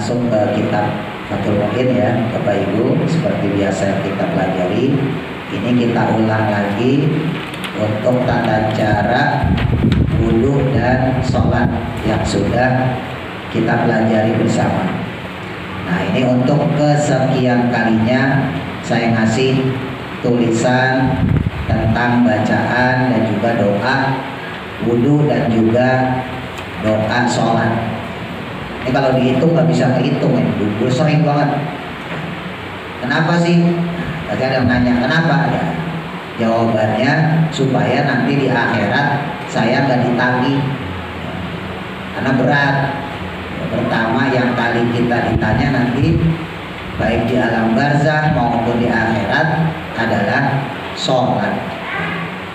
masuk ke kitab Fathul Muin ya Bapak Ibu. Seperti biasa kita pelajari, ini kita ulang lagi untuk tata cara wudhu dan sholat yang sudah kita pelajari bersama. Nah, ini untuk kesekian kalinya saya ngasih tulisan tentang bacaan dan juga doa wudhu dan juga doa sholat. Ini kalau dihitung nggak bisa kehitung ya, dulu sering banget. Kenapa sih? Tadi ada yang nanya kenapa? Ya, jawabannya supaya nanti di akhirat saya nggak ditagih, karena berat. Pertama yang kali kita ditanya nanti baik di alam barzah maupun di akhirat adalah sholat.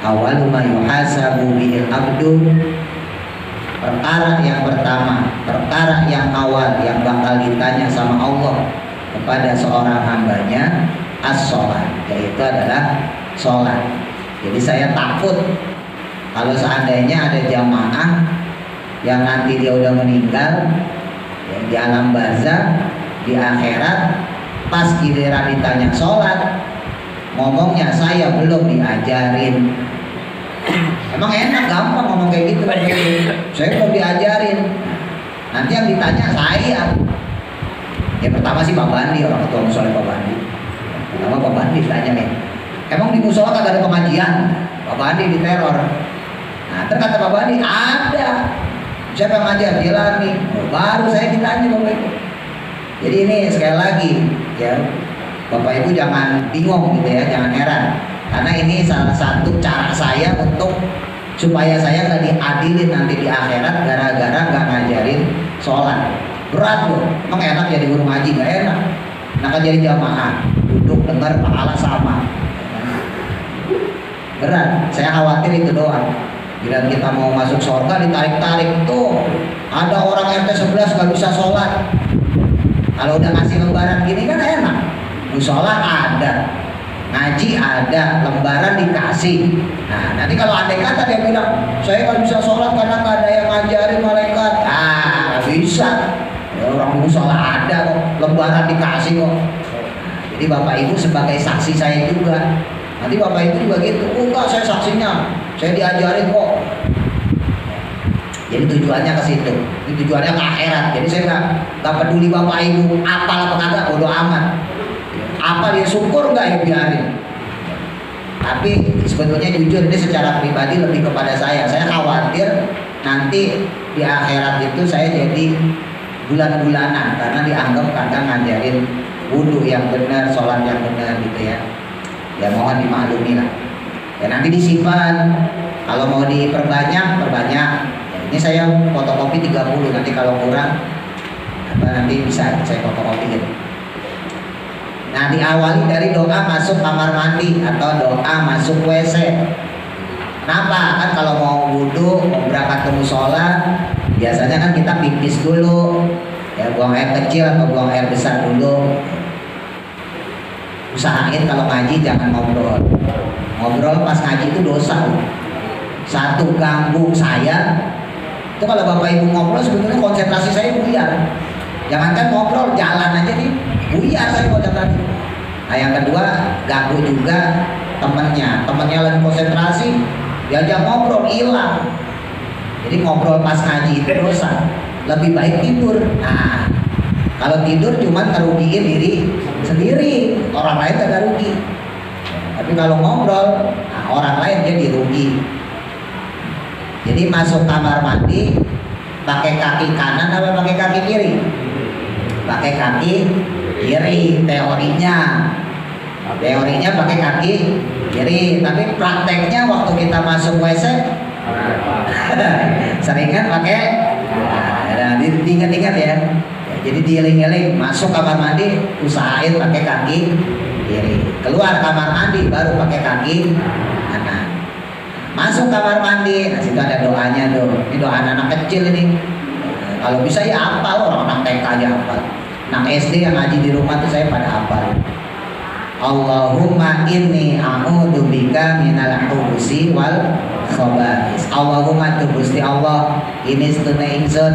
Awwalu ma yuhasabu bihil abdu, perkara yang pertama, perkara yang awal yang bakal ditanya sama Allah kepada seorang hambanya as-sholat, yaitu adalah sholat. Jadi saya takut kalau seandainya ada jamaah yang nanti dia udah meninggal ya, di alam barzah, di akhirat, pas giliran ditanya sholat, ngomongnya saya belum diajarin. Emang enak, gampang ngomong kayak gitu. Saya belum diajarin. Nanti yang ditanya saya. Ya pertama sih Pak Bandi, orang ketua musola Pak Bandi. Pertama Pak Bandi ditanya nih, emang di musola kagak ada pengajian? Pak Bandi diteror. Nah terkata Pak Bandi ada. Siapa yang ngajar? Dia nih. Baru saya ditanya Bapak Ibu. Jadi ini sekali lagi ya, Bapak Ibu jangan bingung gitu ya, jangan heran. Karena ini salah satu cara saya untuk supaya saya nggak diadilin nanti di akhirat gara-gara nggak ngajarin sholat. Berat loh, emang enak jadi guru ngaji? Nggak enak. Nah jadi jamaah, duduk dengar pahala sama. Berat, saya khawatir itu doang. Bila kita mau masuk surga ditarik-tarik tuh, ada orang RT 11 nggak bisa sholat. Kalau udah ngasih lembaran gini kan enak, musola ada, ngaji ada, lembaran dikasih. Nah nanti kalau andai kata dia bilang saya nggak bisa sholat karena nggak ada yang ngajarin malaikat, bisa ya, orang musola ada kok, lembaran dikasih kok. Jadi Bapak Ibu sebagai saksi saya juga, nanti Bapak Ibu juga gitu, enggak saya saksinya, saya diajarin kok. Jadi tujuannya ke situ, tujuannya ke akhirat. Jadi saya nggak peduli Bapak Ibu apal apa kagak, bodo amat. Apa dia syukur nggak ya biarin. Tapi sebetulnya jujur ini secara pribadi lebih kepada saya khawatir nanti di akhirat itu saya jadi bulan-bulanan karena dianggap kadang ngajarin wudhu yang benar, sholat yang benar gitu ya. Ya mohon dimaklumi lah. Ya nanti disimpan. Kalau mau diperbanyak, perbanyak. Ya, ini saya fotokopi 30, nanti kalau kurang nanti bisa saya fotokopi gitu. Nah diawali dari doa masuk kamar mandi atau doa masuk WC. Kenapa? Kan kalau mau wudhu, mau berangkat ke musola, biasanya kan kita pipis dulu, ya buang air kecil atau buang air besar dulu. Usahain kalau ngaji jangan ngobrol. Ngobrol pas ngaji itu dosa loh. Satu, ganggu saya. Itu kalau Bapak Ibu ngobrol sebetulnya konsentrasi saya buyar. Jangankan ngobrol, jalan aja nih buyar saya konsentrasi. Nah yang kedua, ganggu juga temennya lagi konsentrasi, diajak ngobrol hilang. Jadi ngobrol pas ngaji itu dosa. Lebih baik tidur. Nah kalau tidur cuma ngerugiin diri sendiri, orang lain gak rugi. Tapi kalau ngobrol, nah, orang lain jadi rugi. Jadi masuk kamar mandi pakai kaki kanan apa pakai kaki kiri? Pakai kaki kiri teorinya. Teorinya pakai kaki kiri, tapi prakteknya waktu kita masuk WC seringan pakai. Nah, diingat-ingat ya. Jadi dieling-eling masuk kamar mandi usahain pakai kaki kiri. Keluar kamar mandi baru pakai kaki kanan. Masuk kamar mandi, nah situ ada doanya tuh. Ini doa anak kecil ini. Kalau bisa ya hafal, orang anak TK aja hafal. Anak SD yang ngaji di rumah tuh saya pada hafal. Allahumma inni a'udzubika minal khubusi wal khaba'is. Allahumma tu Gusti Allah, ini sedune ingsun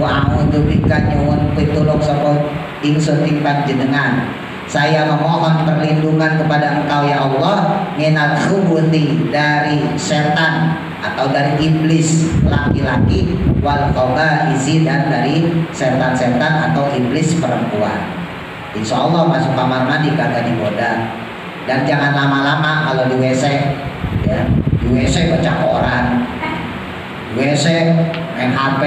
wa a'udzubika nyuwun pitulung sapa ingsun ing panjenengan. Saya memohon perlindungan kepada Engkau ya Allah minal khubuthi, dari setan atau dari iblis laki-laki, wal khaba'isi, dan dari setan-setan atau iblis perempuan. Insya Allah masuk kamar mandi kagak digoda. Dan jangan lama-lama kalau di WC ya. Di WC baca koran, di WC main HP,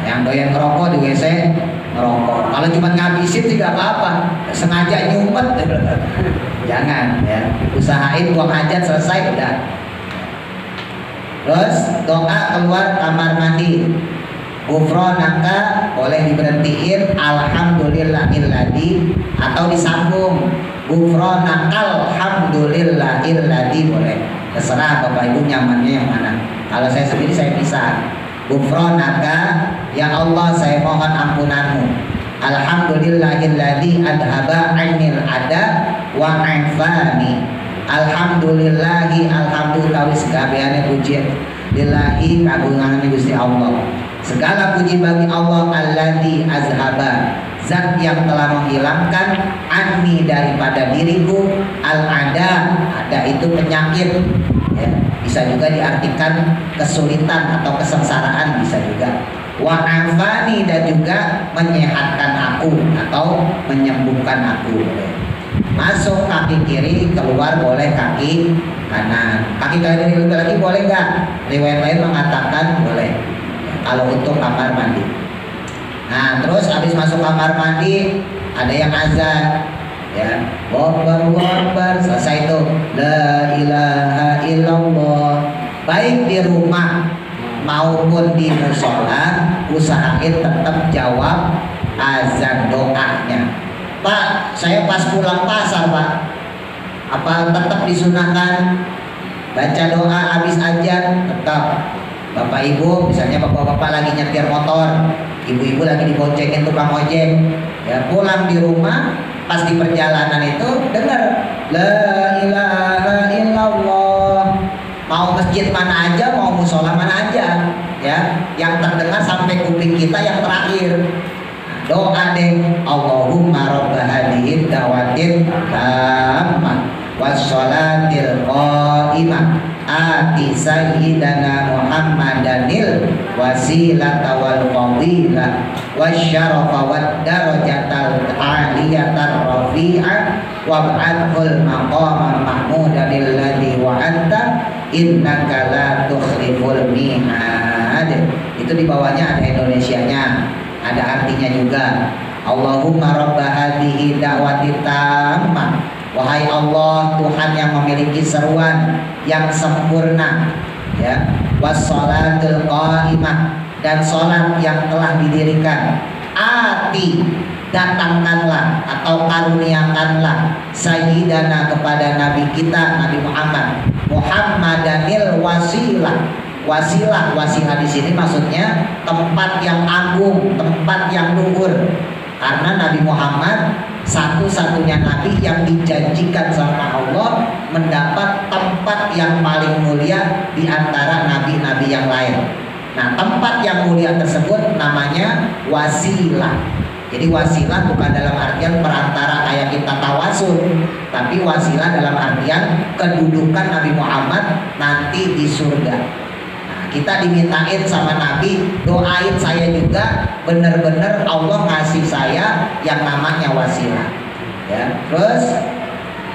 yang doyan ngerokok di WC ngerokok. Kalau cuma ngabisin tidak apa-apa, sengaja nyumpet jangan ya. Usahain buang hajat selesai udah. Terus doa keluar kamar mandi, ghufranaka boleh diberhentiin alhamdulillahilladzi, atau disambung ghufranakal hamdulillahilladzi, boleh. Terserah Bapak Ibu nyamannya yang mana. Kalau saya sendiri saya pisah. Ghufranaka ya Allah, saya mohon ampunanmu. Alhamdulillahilladzi adhaba anil ada wa afani. Alhamdulillahi, alhamdulillah wis kabehane puji lillahi kagungan Gusti Allah. Segala puji bagi Allah alladzi azhaba, zat yang telah menghilangkan anni, daripada diriku, al-ada, ada itu penyakit ya. Bisa juga diartikan kesulitan atau kesengsaraan, bisa juga. Wa afani, dan juga menyehatkan aku atau menyembuhkan aku. Masuk kaki kiri, keluar boleh kaki kanan. Kaki kiri lagi boleh nggak? Riwayat lain mengatakan boleh kalau untuk kamar mandi. Nah terus habis masuk kamar mandi ada yang azan ya, Allahu Akbar, selesai itu la ilaha illallah. Baik di rumah maupun di musola, usahain tetap jawab azan doanya. Pak, saya pas pulang pasar Pak, apa tetap disunahkan baca doa habis azan? Tetap. Bapak Ibu, misalnya bapak-bapak lagi nyetir motor, ibu-ibu lagi diboncengin tukang ojek, ya pulang di rumah, pas di perjalanan itu dengar la ilaha illallah. Mau masjid mana aja, mau musola mana aja, ya, yang terdengar sampai kuping kita yang terakhir. Doa deh, Allahumma rabba hadhihi dawatin tammah wassalatil qa'imah ati sayyidana Muhammadanil wasilata wal fadilah wasyarafa wad darajatal aliyatar rafi'ah wab'adhul maqaman mahmudan alladzi wa'anta innaka la tukhliful mi'ad. Itu di bawahnya ada Indonesianya, ada artinya juga. Allahumma rabba hadhihi da'wati tammah, wahai Allah Tuhan yang memiliki seruan yang sempurna ya, wassalatul qa'imah, dan salat yang telah didirikan, ati datangkanlah atau karuniakanlah sayyidana kepada nabi kita Nabi Muhammad, Muhammadanil wasilah. Wasilah di sini maksudnya tempat yang agung, tempat yang luhur. Karena Nabi Muhammad satu-satunya nabi yang dijanjikan sama Allah mendapat tempat yang paling mulia di antara nabi-nabi yang lain. Nah, tempat yang mulia tersebut namanya wasilah. Jadi wasilah bukan dalam artian perantara kayak kita tawasul, tapi wasilah dalam artian kedudukan Nabi Muhammad nanti di surga. Kita dimintain sama Nabi, doain saya juga benar-benar Allah ngasih saya yang namanya wasilah ya. Terus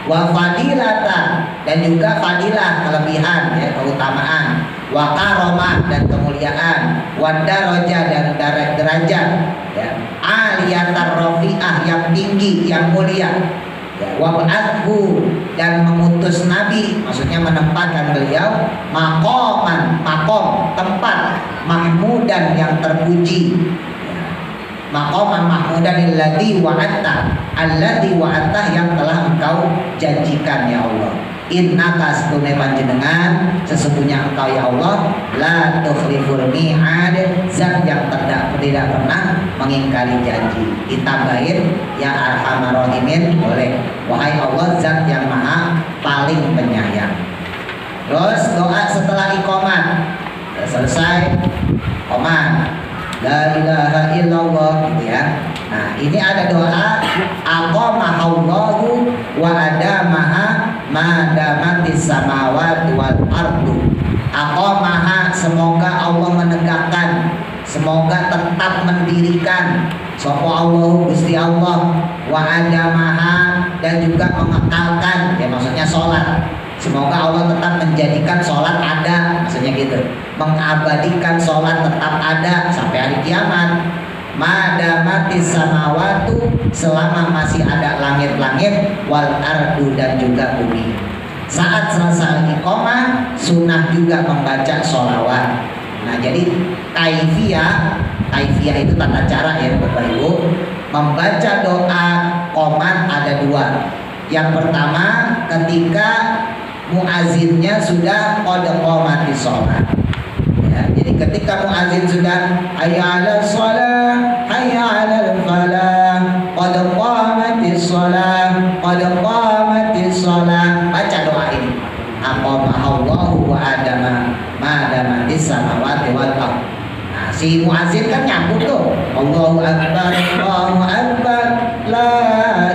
wa fadilata, dan juga fadilah, kelebihan ya, keutamaan, wa karomah, dan kemuliaan, wa daraja, dan derajat ya, aliyatar rafi'ah, yang tinggi, yang mulia ya, wa ba'athu, dan mengutus Nabi, maksudnya menempatkan beliau maqaman, maqam, tempat, mahmudan, yang terpuji ya. Maqaman mahmudan alladzi wa'atta, yang telah engkau janjikan ya Allah. Innaka satune panjenengan, sesungguhnya engkau ya Allah, la tukhliful mi'ad, zat yang tidak pernah mengingkari janji. Ditambahin ya arhamar rahimin boleh, wahai Allah zat yang maha paling penyayang. Terus doa setelah iqamat, selesai iqamat, la ilaha illallah gitu ya. Nah, ini ada doa aqamahallahu wa adamaha ma damatis samawati wal ardu. Aqamaha, semoga Allah menegakkan, semoga tetap mendirikan sapa Allah Gusti Allah, wa adamaha, dan juga mengekalkan, ya maksudnya sholat. Semoga Allah tetap menjadikan sholat ada, maksudnya gitu, mengabadikan sholat tetap ada sampai hari kiamat. Madamatis samawatu, selama masih ada langit-langit, wal ardu, dan juga bumi. Saat selesai iqamah, sunnah juga membaca sholawat. Nah, jadi kaifiyah itu tata cara ya Bapak Ibu. Membaca doa qomat ada dua. Yang pertama ketika muazzinnya sudah qad qamatis shalah. Ya, jadi ketika muazzin sudah hayya 'alal shalah, hayya 'alal falah, qad qamatis shalah, qad qamatis shalah, baca doa ini. Aqamahallahu wa adama ma damatis samawati wal ardh. Nah, si muazzin kan nyambut tuh. Allahu akbar, Allahu akbar, la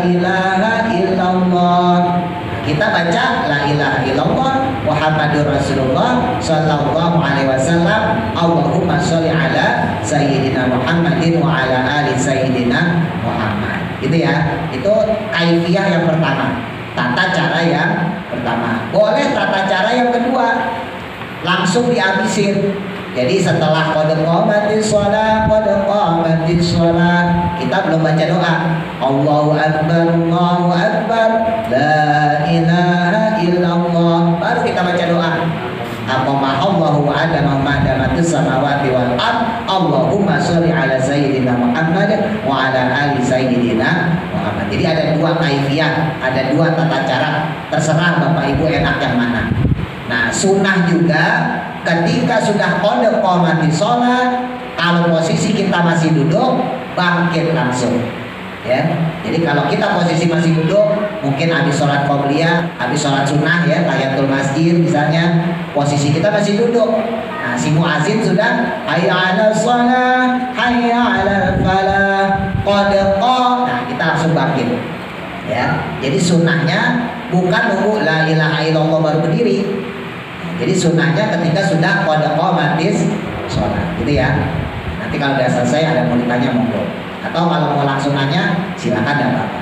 ilaha illallah. Kita baca la ilaha illallah Muhammadur Rasulullah sallallahu alaihi wasallam. Allahumma sholli ala sayyidina Muhammadin wa ala ali sayyidina Muhammad. Gitu ya. Itu kaifiyah yang pertama. Tata cara yang pertama. Boleh tata cara yang kedua, langsung dihabisin. Jadi setelah qad qamatis shalah, qad qamatis shalah, kita belum baca doa. Allahu akbar, Allahu akbar, la ilaha illallah, baru kita baca doa. Aqamahallahu wa adama ma damatis samawati wal ardh. Allahumma sholli ala sayyidina Muhammad wa ala ali sayyidina Muhammad. Jadi ada dua kaifiyah, ada dua tata cara. Terserah Bapak Ibu enak yang mana. Nah, sunnah juga ketika sudah qad qamatis shalah, kalau posisi kita masih duduk, bangkit langsung. Ya, jadi kalau kita posisi masih duduk, mungkin habis sholat qobliyah, habis sholat sunnah ya, tahiyatul masjid misalnya, posisi kita masih duduk. Nah, si muazzin sudah hayya 'alal shalah, hayya 'alal falah, qad qam. Nah, kita langsung bangkit. Ya, jadi sunnahnya bukan nunggu la ilaha illallah baru berdiri. Nah, jadi sunnahnya ketika sudah qad qamatis shalah, gitu ya. Nanti kalau udah selesai ada mau ditanya monggo. Atau kalau mau langsung nanya silakan dan apa.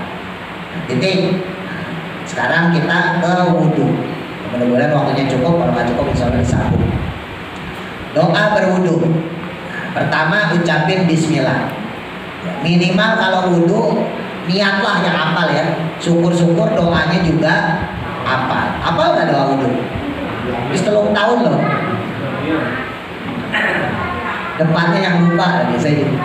Titik. Nah, sekarang kita ke wudhu. Mudah-mudahan waktunya cukup. Kalau nggak cukup insya Allah disambung. Doa berwudhu. Nah, pertama ucapin Bismillah. Ya, minimal kalau wudhu niatlah yang hafal ya. Syukur-syukur doanya juga hafal. Hafal nggak doa wudhu? Bis 3 tahun loh. Depannya yang lupa biasanya gitu.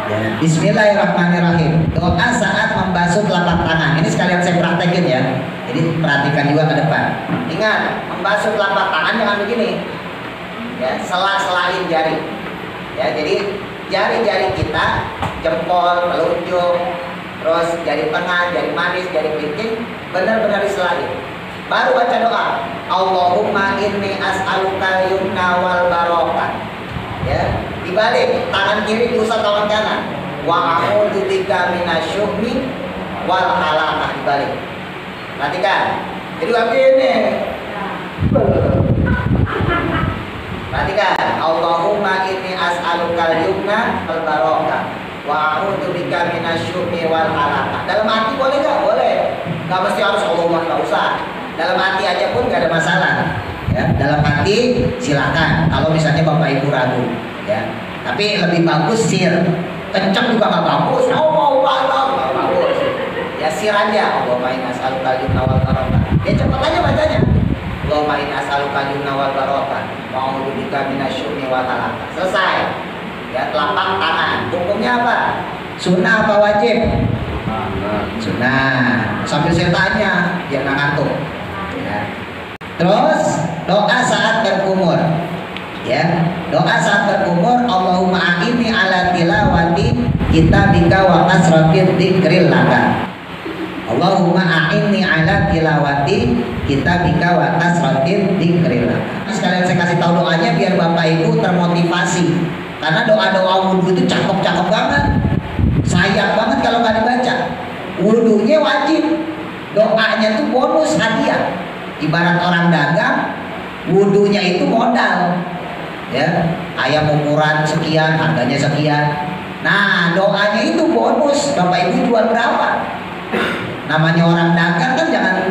Ya, Bismillahirrahmanirrahim. Doa saat membasuh telapak tangan. Ini sekalian saya praktekin ya. Jadi perhatikan juga ke depan. Ingat, membasuh telapak tangan jangan begini. Ya, sela-selain jari. Ya, jadi jari-jari kita, jempol, telunjuk, terus jari tengah, jari manis, jari kelingking, benar-benar diselain. Baru baca doa. Allahumma inni as'aluka yumna wal barokah. Ya, dibalik, tangan kiri diusap tangan kanan. Wa a'udzu bika minasyuhmi wal halaqah, dibalik. Perhatikan. Jadi begini. Perhatikan. Allahumma inni as'alukal yumna wal barokah wa a'udzu bika minasyuhmi wal halaqah. Dalam hati boleh nggak? Boleh. Nggak mesti harus Allahumma, nggak usah. Dalam hati aja pun nggak ada masalah. Ya, dalam hati silakan. Kalau misalnya Bapak Ibu ragu, ya. Tapi lebih bagus sir. Kenceng juga nggak bagus. Nggak bagus. Ya sir aja. Allahumma inna as'aluka al-yumna wal barokah. Ya cepat aja bacanya. Allahumma inna as'aluka al-yumna wal barokah wa a'udzu bika minasyuhmi wal halaqah. Selesai. Ya, telapak tangan. Hukumnya apa? Sunnah apa wajib? Sunnah. Sambil saya tanya, biar nggak ngantuk. Ya. Terus doa saat berkumur, ya, doa saat berkumur. Allahumma a'inni ala tilawati kitabika wa kasratil dzikril laka. Allahumma a'inni ala tilawati kitabika wa kasratil dzikril laka. Sekalian saya kasih tahu doanya biar Bapak Ibu termotivasi. Karena doa-doa wudhu itu cakep-cakep banget. Sayang banget kalau nggak dibaca. Wudhunya wajib, doanya tuh bonus hadiah. Ibarat orang dagang, wudhunya itu modal. Ya, ayam ukuran sekian, harganya sekian. Nah, doanya itu bonus. Bapak Ibu jual berapa? Namanya orang dagang kan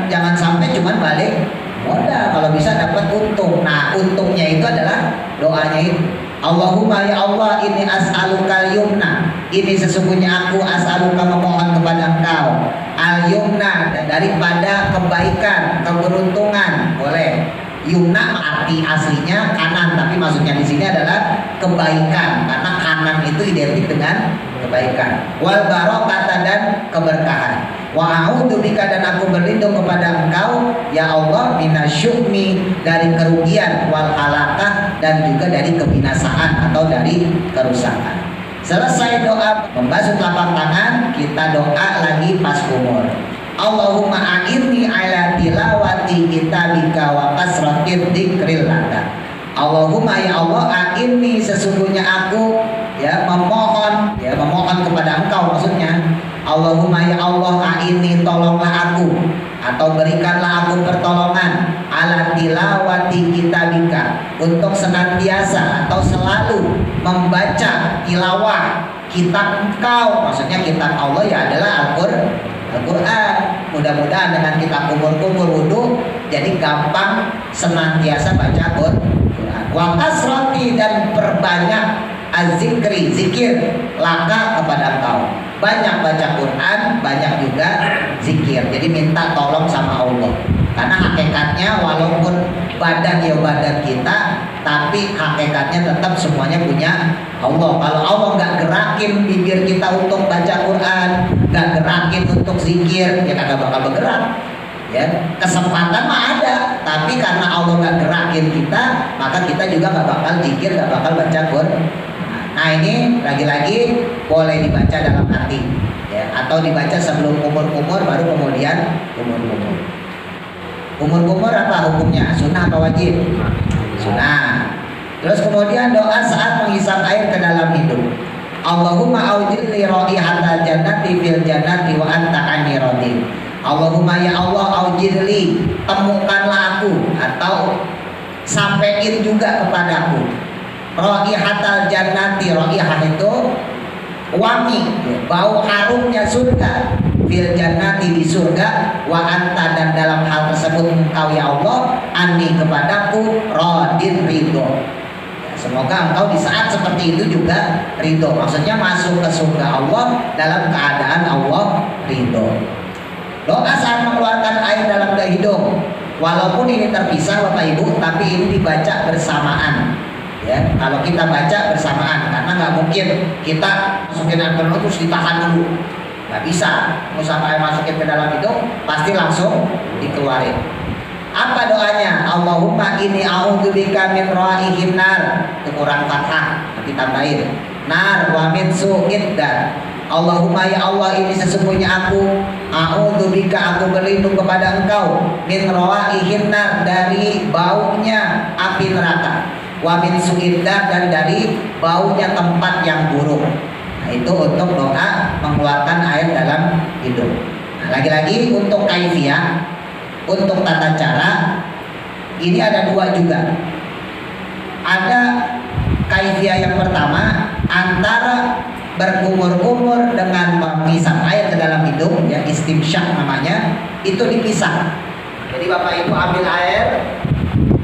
jangan sampai cuman balik modal, kalau bisa dapat untung. Nah, untungnya itu adalah doanya itu. Allahumma ya Allah, ini as'alukal yumna. Ini sesungguhnya aku as'aluka memohon kepada Engkau al yumna, daripada kebaikan, keberuntungan. Boleh. Yumna arti aslinya kanan, tapi maksudnya di sini adalah kebaikan, karena kanan itu identik dengan kebaikan. Wal barokata, dan keberkahan. Wa a'udzubika, dan aku berlindung kepada Engkau ya Allah minasyukmi, dari kerugian, wal halakah, dan juga dari kebinasaan atau dari kerusakan. Selesai doa membasuh telapak tangan, kita doa lagi pas kumur. Allahumma a'inni ala tilawati kitabika wa kasratil dzikril laka. Allahumma ya Allah, a'inni, sesungguhnya aku memohon kepada Engkau, maksudnya Allahumma ya Allah, a'inni, tolonglah aku atau berikanlah aku pertolongan ala tilawati kitabika, untuk senantiasa atau selalu membaca tilawah kitab Engkau, maksudnya kitab Allah ya adalah Al-Qur'an. Mudah-mudahan dengan kita kumur-kumur wudhu jadi gampang senantiasa baca Quran. Wa kasrati, dan perbanyak azikri, zikir laka kepada Engkau. Banyak baca Quran, banyak juga zikir. Jadi minta tolong sama Allah. Karena hakikatnya walaupun badan kita, tapi hakikatnya tetap semuanya punya Allah. Kalau Allah nggak gerakin bibir kita untuk baca Quran, nggak gerakin untuk zikir, ya kagak bakal bergerak. Ya, kesempatan mah ada, tapi karena Allah nggak gerakin kita, maka kita juga nggak bakal zikir, nggak bakal baca Quran. Nah, ini lagi-lagi boleh dibaca dalam hati, ya, atau dibaca sebelum kumur-kumur, baru kemudian kumur-kumur. Kumur-kumur apa hukumnya? Sunnah atau wajib? Sunnah. Terus kemudian doa saat menghisap air ke dalam hidung. Allahumma aujilni raihatal jannati fil jannati wa anta anni radin. Allahumma ya Allah, aujilni, temukanlah aku atau sampein juga kepadaku raihatal jannati. Raihah itu wangi, bau harumnya surga. Fil jannati, di surga. Wa anta, dan dalam hal tersebut Engkau ya Allah, anni, kepadaku, radin, ridho. Ya, semoga Engkau di saat seperti itu juga ridho. Maksudnya masuk ke surga Allah dalam keadaan Allah ridho. Doa saat mengeluarkan air dalam hidung, walaupun ini terpisah Bapak Ibu, tapi ini dibaca bersamaan. Ya, kalau kita baca bersamaan, karena nggak mungkin kita masukin air dulu terus ditahan dulu. Nggak bisa, sampai masukin ke dalam hidung pasti langsung dikeluarin. Apa doanya? Allahumma inni a'udzubika min raihin nar. Itu kurang fathah, nanti tambahin nar wa min su'id dar. Allahumma ya Allah, ini sesungguhnya aku a'udzubika, aku berlindung kepada Engkau min raihin nar, dari baunya api neraka, wa min su'id dar, dan dari baunya tempat yang buruk. Nah, itu untuk doa mengeluarkan air dalam hidung. Nah, lagi-lagi untuk kaifiyah, untuk tata cara, ini ada dua juga. Ada kaifiyah yang pertama, antara berkumur-kumur dengan menghisap air ke dalam hidung, ya istimsyak namanya, itu dipisah. Jadi Bapak Ibu ambil air,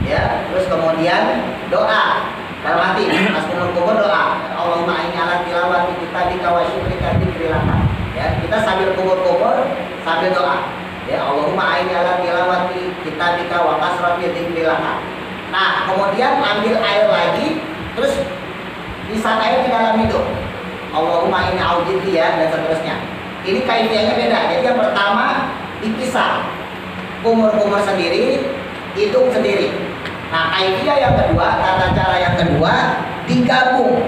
ya, terus kemudian doa. Dalam hati, pas kumur-kumur doa, Allahumma inni ala tilawati kitabika wa syukrika dzikrilaka. Ya, kita sambil kumur-kumur sambil doa. Ya, Allahumma inni ala tilawati kitabika wa kasrati dzikrilaka. Nah, kemudian ambil air lagi, terus hisap air ke dalam hidung. Allahumma inni a'udzubika, ya, dan seterusnya. Ini kaifiyahnya beda. Jadi yang pertama dipisah. Kumur-kumur sendiri, hidung sendiri. Nah, kaifiyah yang kedua, tata cara yang kedua digabung.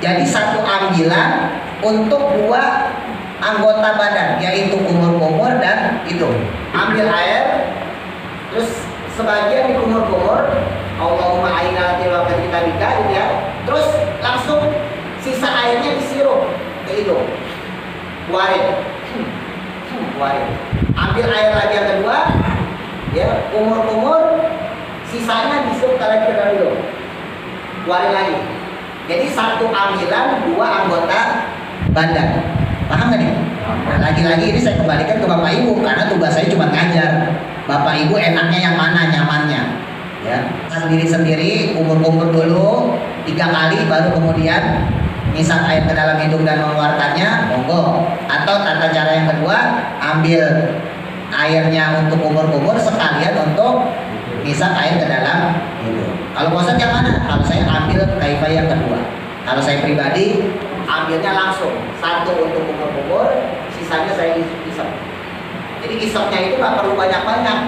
Jadi satu ambilan untuk dua anggota badan, yaitu kumur-kumur dan hidung. Ambil air, terus sebagian dikumur-kumur, Allahumma a'inna tilawati kitabika, gitu ya. Terus langsung hidung, keluarin, keluarin. Ambil air lagi yang kedua, ya, kumur-kumur, sisanya disuruh lagi ke dalam hidung, keluarin lagi. Jadi satu ambilan dua anggota badan. Paham nggak nih? Nah, lagi-lagi ini saya kembalikan ke Bapak Ibu karena tugas saya cuma ngajar. Bapak Ibu enaknya yang mana, nyamannya, ya. Sendiri-sendiri, umur-umur dulu 3 kali, baru kemudian ngisap air ke dalam hidung dan mengeluarkannya, monggo. Atau tata cara yang kedua, ambil airnya untuk umur-umur sekalian untuk ngisap air ke dalam hidung. Kalau bosan yang mana? Kalau saya ambil kaifah yang kedua. Kalau saya pribadi ambilnya langsung, satu untuk umur-umur, sisanya saya isap. Jadi isapnya itu nggak perlu banyak-banyak,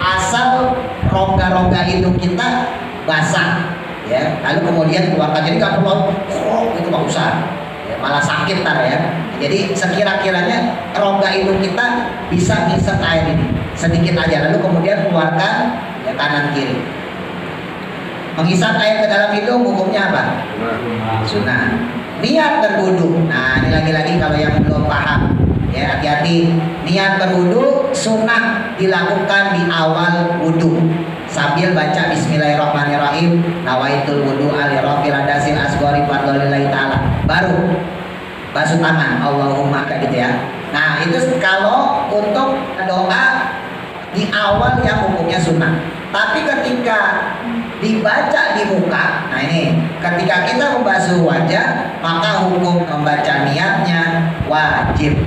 asal rongga-rongga hidung kita basah, ya. Lalu kemudian keluarkan, jadi nggak perlu itu nggak usah, ya, malah sakit tar ya. Jadi sekira-kiranya rongga hidung kita bisa ngisap air ini sedikit aja, lalu kemudian keluarkan, ya, kanan kiri. Menghisap air ke dalam hidung hukumnya apa? Sunnah. Niat berwudu. Nah, ini lagi-lagi kalau yang belum paham, ya, hati-hati. Niat berwudu sunnah dilakukan di awal wudu sambil baca Bismillahirrahmanirrahim. Nawaitul wudu alirafil adasil asghari fardholillahi ta'ala. Baru basuh tangan, Allahumma, kayak gitu ya. Nah, itu kalau untuk doa di awal yang hukumnya sunnah. Tapi ketika dibaca di muka, nah ini ketika kita membasuh wajah, maka hukum membaca niatnya wajib.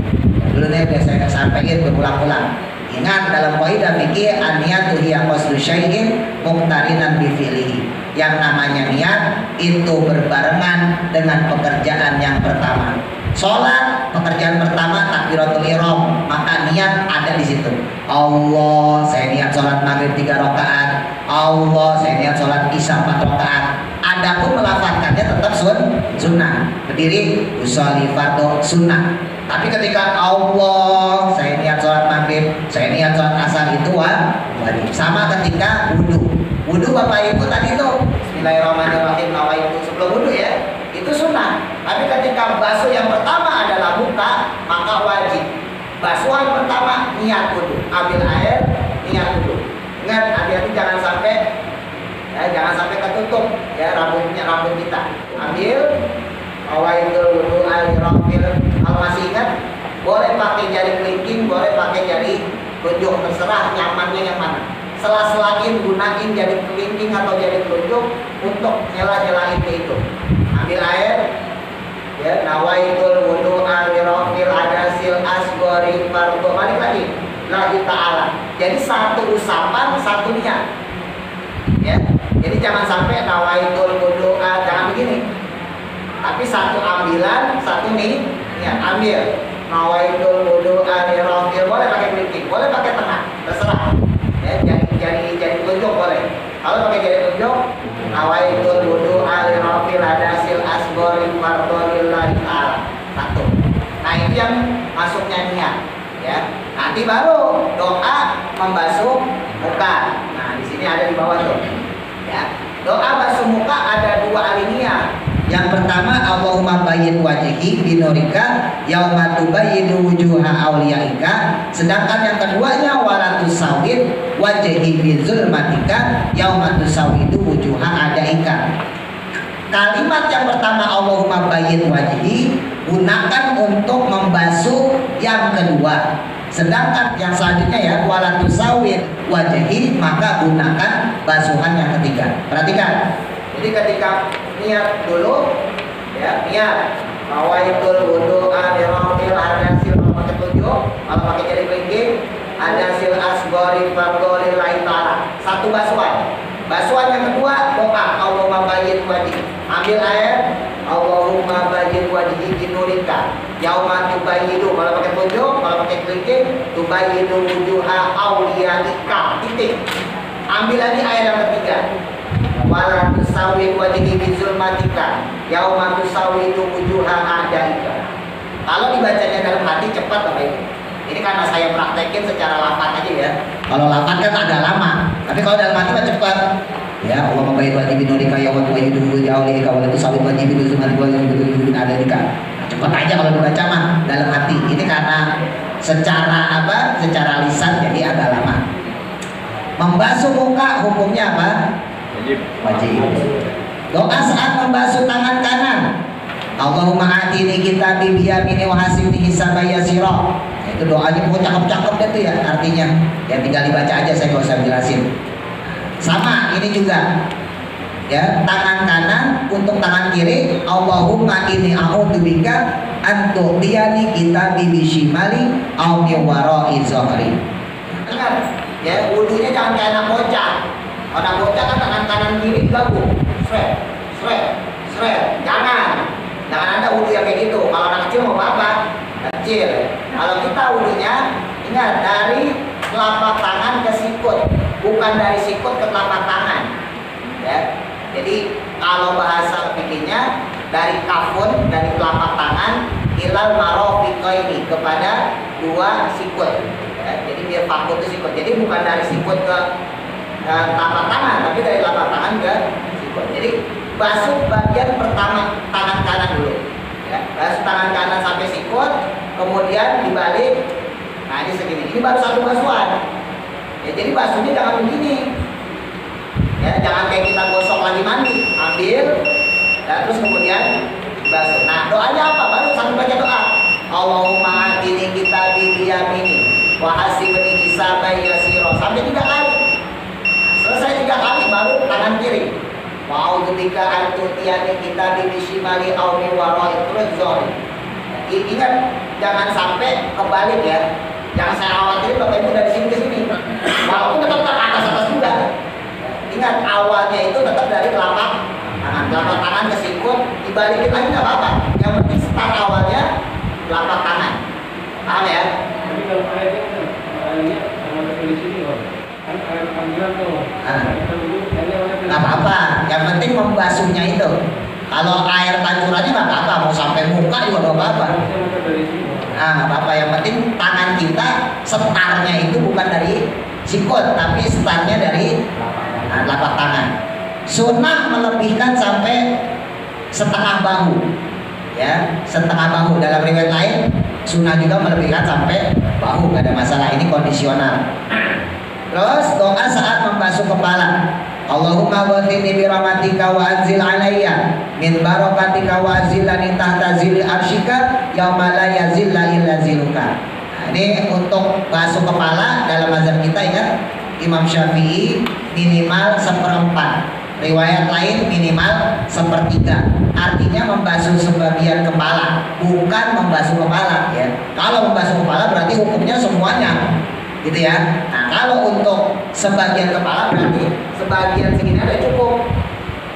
Dulu nih udah saya sampaikan berulang-ulang. Ingat dalam kaidah fikih, an-niyatu hiya qasdu syai'in muqtarinan bi fi'lihi. Yang namanya niat itu berbarengan dengan pekerjaan yang pertama. Sholat, pekerjaan pertama takbiratul ihram, maka niat ada di situ. Allah, saya niat sholat maghrib 3 rakaat. Allah, saya niat sholat isya 4 rakaat. Adapun melafalkannya tetap sunnah. Berdiri usolli fardhu sunnah. Tapi ketika Allah, saya niat sholat maghrib, saya niat sholat asar, itu wajib. Sama ketika wudu. Wudu Bapak Ibu tadi itu Bismillahirrahmanirrahim nawaitu sebelum wudu, ya, itu sunnah. Tapi ketika basuh yang pertama adalah muka, maka wajib. Basuhan pertama niat wudu, ambil air, niat wudu. Ingat, hati-hati jangan sampai, ya, jangan sampai ketutup, ya, rambut kita. Ambil nawaitul wudu alirafil. Kalau masih ingat, boleh pakai jari kelingking, boleh pakai jari telunjuk, terserah nyamannya yang mana. Sela-selain gunain jari kelingking atau jari telunjuk untuk nyela-nyelain ke itu. Ambil air, ya, nawaitul wudu alirafil adasil asghari fardhu. Balik lagi, lillahi ta'ala. Jadi satu usapan, satu niat, ya. Jadi jangan sampai nawaitul wudu, jangan begini. Tapi satu ambilan, satu nih, ya, ambil nawaitul wudu alirafil. Boleh pakai kelingking, boleh pakai tengah, terserah. Ya, jari telunjuk boleh. Kalau pakai jari telunjuk, nawaitul wudu alirafil adasil asghari fardholillahi ta'ala. Satu. Nah, itu yang masuknya niat, ya. Nanti baru doa membasuh muka. Nah, di sini ada di bawah tuh, ya. Doa basuh muka ada 2 alinea. Yang pertama, Allahumma bayyin wajhi binurika yauma tubayyinu wujuha awliyaika. Sedangkan yang keduanya, wala tusawwid wajhi bizulmatika yauma tusawwidu wujuha adaika. Kalimat yang pertama, Allahumma bayyin wajhi, gunakan untuk membasuh yang kedua. Sedangkan yang selanjutnya, ya, wala tusawwid wajhi, maka gunakan basuhan yang ketiga. Perhatikan. Jadi ketika niat dulu, ya, niat nawaitul wudu alirafil adasil, kalau pakai telunjuk, kalau pakai jari kelingking adasil asghari fardholillahi ta'ala. Satu basuhan. Basuhan yang kedua, doa Allahumma bayyin wajhi. Ambil air, Allahumma bayyin wajhi binurika yauma tubayyinu. Kalau pakai telunjuk, kalau pakai kelingking, tubayyinu wujuha awliyaika. Titik. Ambil lagi air yang ketiga. Wala tusawwid wajhi bizulmatika yauma tusawwidu wujuha adaika. Kalau dibacanya dalam hati cepat, Bapak Ibu. Ini karena saya praktekin secara lafaz aja, ya. Kalau lafaz kan agak lama, tapi kalau dalam hati mah cepat. Ya, Allah membayar wajib binurika yauma tubayyinu wujuha adaika wala tusawwid wajhi bizulmatika yauma tusawwidu wujuha adaika. Cepet aja kalau dibaca mah dalam hati. Ini karena secara apa? Secara lisan jadi agak lama. Membasuh muka hukumnya apa? Wajib. Doa saat membasuh tangan kanan. Allahumma atini kitabi biyamini wa hasibni hisaban yasira. Itu doanya pun cakep-cakep deh tuh ya artinya. Ya tinggal dibaca aja, saya nggak usah jelasin. Sama ini juga. Ya, tangan kanan untuk tangan kiri. Allahumma inni a'udzubika an tu'tiyani kitabi bishimali aw min wara'i zahri. Ingat, ya wudunya jangan kayak anak bocah. Anak bocah kan tangan kanan kiri digabung. Sret, sret, sret. Jangan ada wudu yang kayak gitu. Kalau anak kecil mau apa? Kecil. Kalau kita wudunya ingat dari telapak tangan ke sikut, bukan dari sikut ke telapak tangan. Ya. Jadi kalau bahasa fikihnya dari kafun, dari telapak tangan ilal marafiqaini, kepada dua sikut. Ya. Jadi biar fakut itu sikut. Jadi bukan dari sikut ke telapak tangan, tapi dari telapak tangan ke sikut. Jadi basuh bagian pertama tangan kanan dulu. Ya. Basuh tangan kanan sampai sikut, kemudian dibalik. Nah ini segini. Ini baru satu basuhan. Ya, jadi basuhnya jangan begini. Ya, jangan kayak kita gosok lagi mandi, ambil, ya, terus kemudian basuh. Nah doanya apa? Baru sambil baca doa. Allahumma atini kitabi biyamini wa hasibni hisaban yasira, sampai 3 kali. Selesai 3 kali baru tangan kiri. Wa a'udzubika an tu'tiyani kitabi bishimali aw min wara'i zahri. Ingat jangan sampai kebalik ya. Jangan saya khawatirin Bapak Ibu dari sini ke sini. Walaupun tetap ke atas juga. Ingat awalnya itu tetap dari telapak tangan ke sikut, dibalikin lagi nggak apa-apa. Yang penting start awalnya telapak tangan. Paham ya? Tapi kalau airnya sama di sini kan air panggilan tuh. Nggak apa-apa. Yang penting membasuhnya itu. Kalau air pancurannya nggak apa-apa. Mau sampai muka juga nggak apa-apa. Nah, nggak apa-apa. Yang penting tangan kita startnya itu bukan dari sikut, tapi startnya dari telapak tangan. Sunnah melebihkan sampai setengah bahu, ya, setengah bahu. Dalam riwayat lain sunnah juga melebihkan sampai bahu, gak ada masalah. Ini kondisional. Terus doa saat membasuh kepala. Allahumma ghfirli bi rahmatika wa anzil alayya min barakatika wa anzilni tahta zilli arsyika yauma la yazilla illa ziluka. Nah, ini untuk basuh kepala dalam mazhab kita, ingat Imam Syafi'i minimal 1/4, riwayat lain minimal 1/3. Artinya membasuh sebagian kepala, bukan membasuh kepala ya. Kalau membasuh kepala berarti hukumnya semuanya, gitu ya. Nah kalau untuk sebagian kepala berarti sebagian segini ada cukup.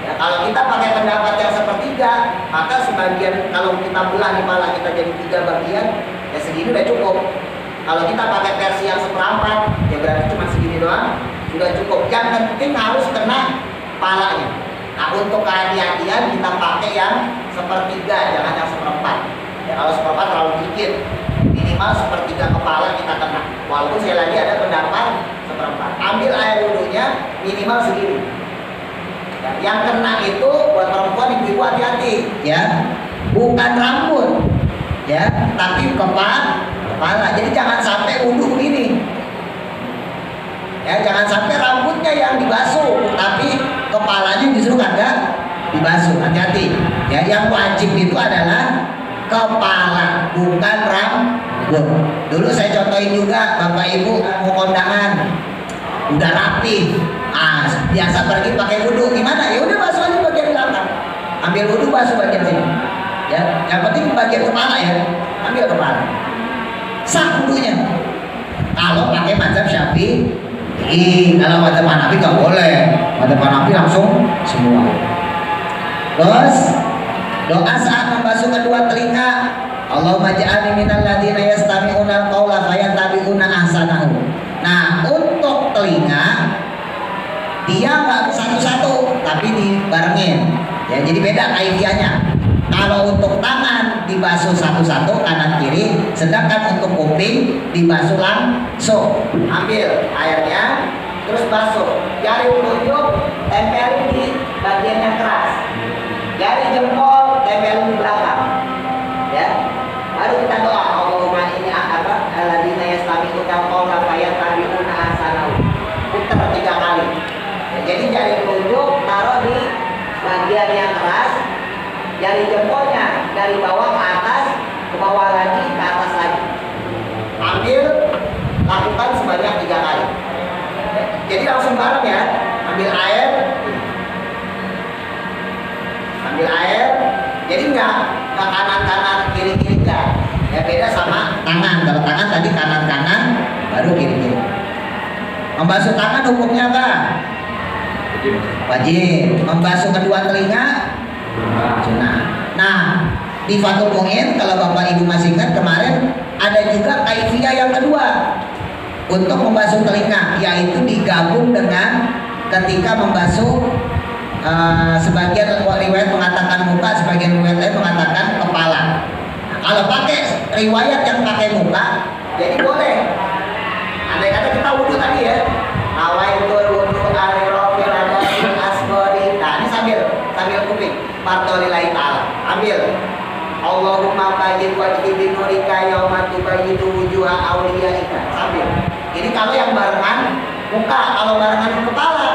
Ya, kalau kita pakai pendapat yang 1/3, maka sebagian, kalau kita belah kepala kita jadi 3 bagian, ya segini udah cukup. Kalau kita pakai versi yang 1/4, ya berarti cuma segini doang, sudah cukup. Yang penting harus kena kepalanya. Nah untuk kehati-hatian kita pakai yang 1/3, jangan yang 1/4. Ya kalau 1/4 terlalu dikit, minimal 1/3 kepala kita kena. Walaupun saya lagi ada pendapat 1/4. Ambil air wudhunya minimal segini. Ya, yang kena itu buat perempuan, ibu-ibu hati-hati, ya, bukan rambut, ya, tapi kepala. Jadi jangan sampai wudhu begini. Ya, jangan sampai rambutnya yang dibasuh, tapi kepalanya justru kagak dibasuh. Hati-hati. Ya, yang wajib itu adalah kepala, bukan rambut. Dulu saya contohin juga, Bapak Ibu mau kondangan, udah rapi, biasa pergi pakai wudhu, gimana? Ya udah basuh aja bagian belakang. Ambil wudhu, basuh bagian sini. Ya, yang penting bagian kepala ya, ambil kepala. Sah wudhunya. Kalau pakai mazhab Syafi'i, kalau mazhab Hanafi nggak boleh. Mazhab Hanafi langsung semua. Terus doa saat membasuh kedua telinga. Allahumma ja'alni minal ladzina yastami'una al-qaula fayattabi'una ahsanahu. Nah, untuk telinga dia nggak satu-satu, tapi dibarengin. Ya, jadi beda kaifiahnya. Kalau untuk tangan dibasuh satu-satu kanan kiri, sedangkan untuk kuping dibasuh langsung. Ambil airnya, terus basuh. Jari telunjuk tempelin di bagian yang keras. Jari jempol tempelin di belakang. Ya, Ambil yang keras, jari jempolnya dari bawah ke atas, ke bawah lagi, ke atas lagi. Ambil, lakukan sebanyak 3 kali. Jadi langsung bareng ya. Ambil air, jadi nggak kanan kiri enggak. Ya beda sama tangan. Kalau tangan tadi kanan baru kiri. Membasuh tangan hukumnya apa? Wajib. Membasuh kedua telinga sunnah. Nah, di Fathul Mu'in kalau Bapak Ibu masih ingat kemarin ada juga kaifiyah yang kedua untuk membasuh telinga, yaitu digabung dengan ketika membasuh sebagian riwayat mengatakan muka, sebagian riwayat lain mengatakan kepala. Nah, kalau pakai riwayat yang pakai muka, jadi boleh. Andai kata kita wudhu tadi ya, awaitul wudhu alirofil adatul asgori. Nah ini sambil kuping. Partolillahi ta'ala. Ambil. Allahumma bayyid wajhi binurika yauma tubayyidu wujuha awliyaika. Sambil. Jadi kalau yang barengan muka, kalau barengan kepala.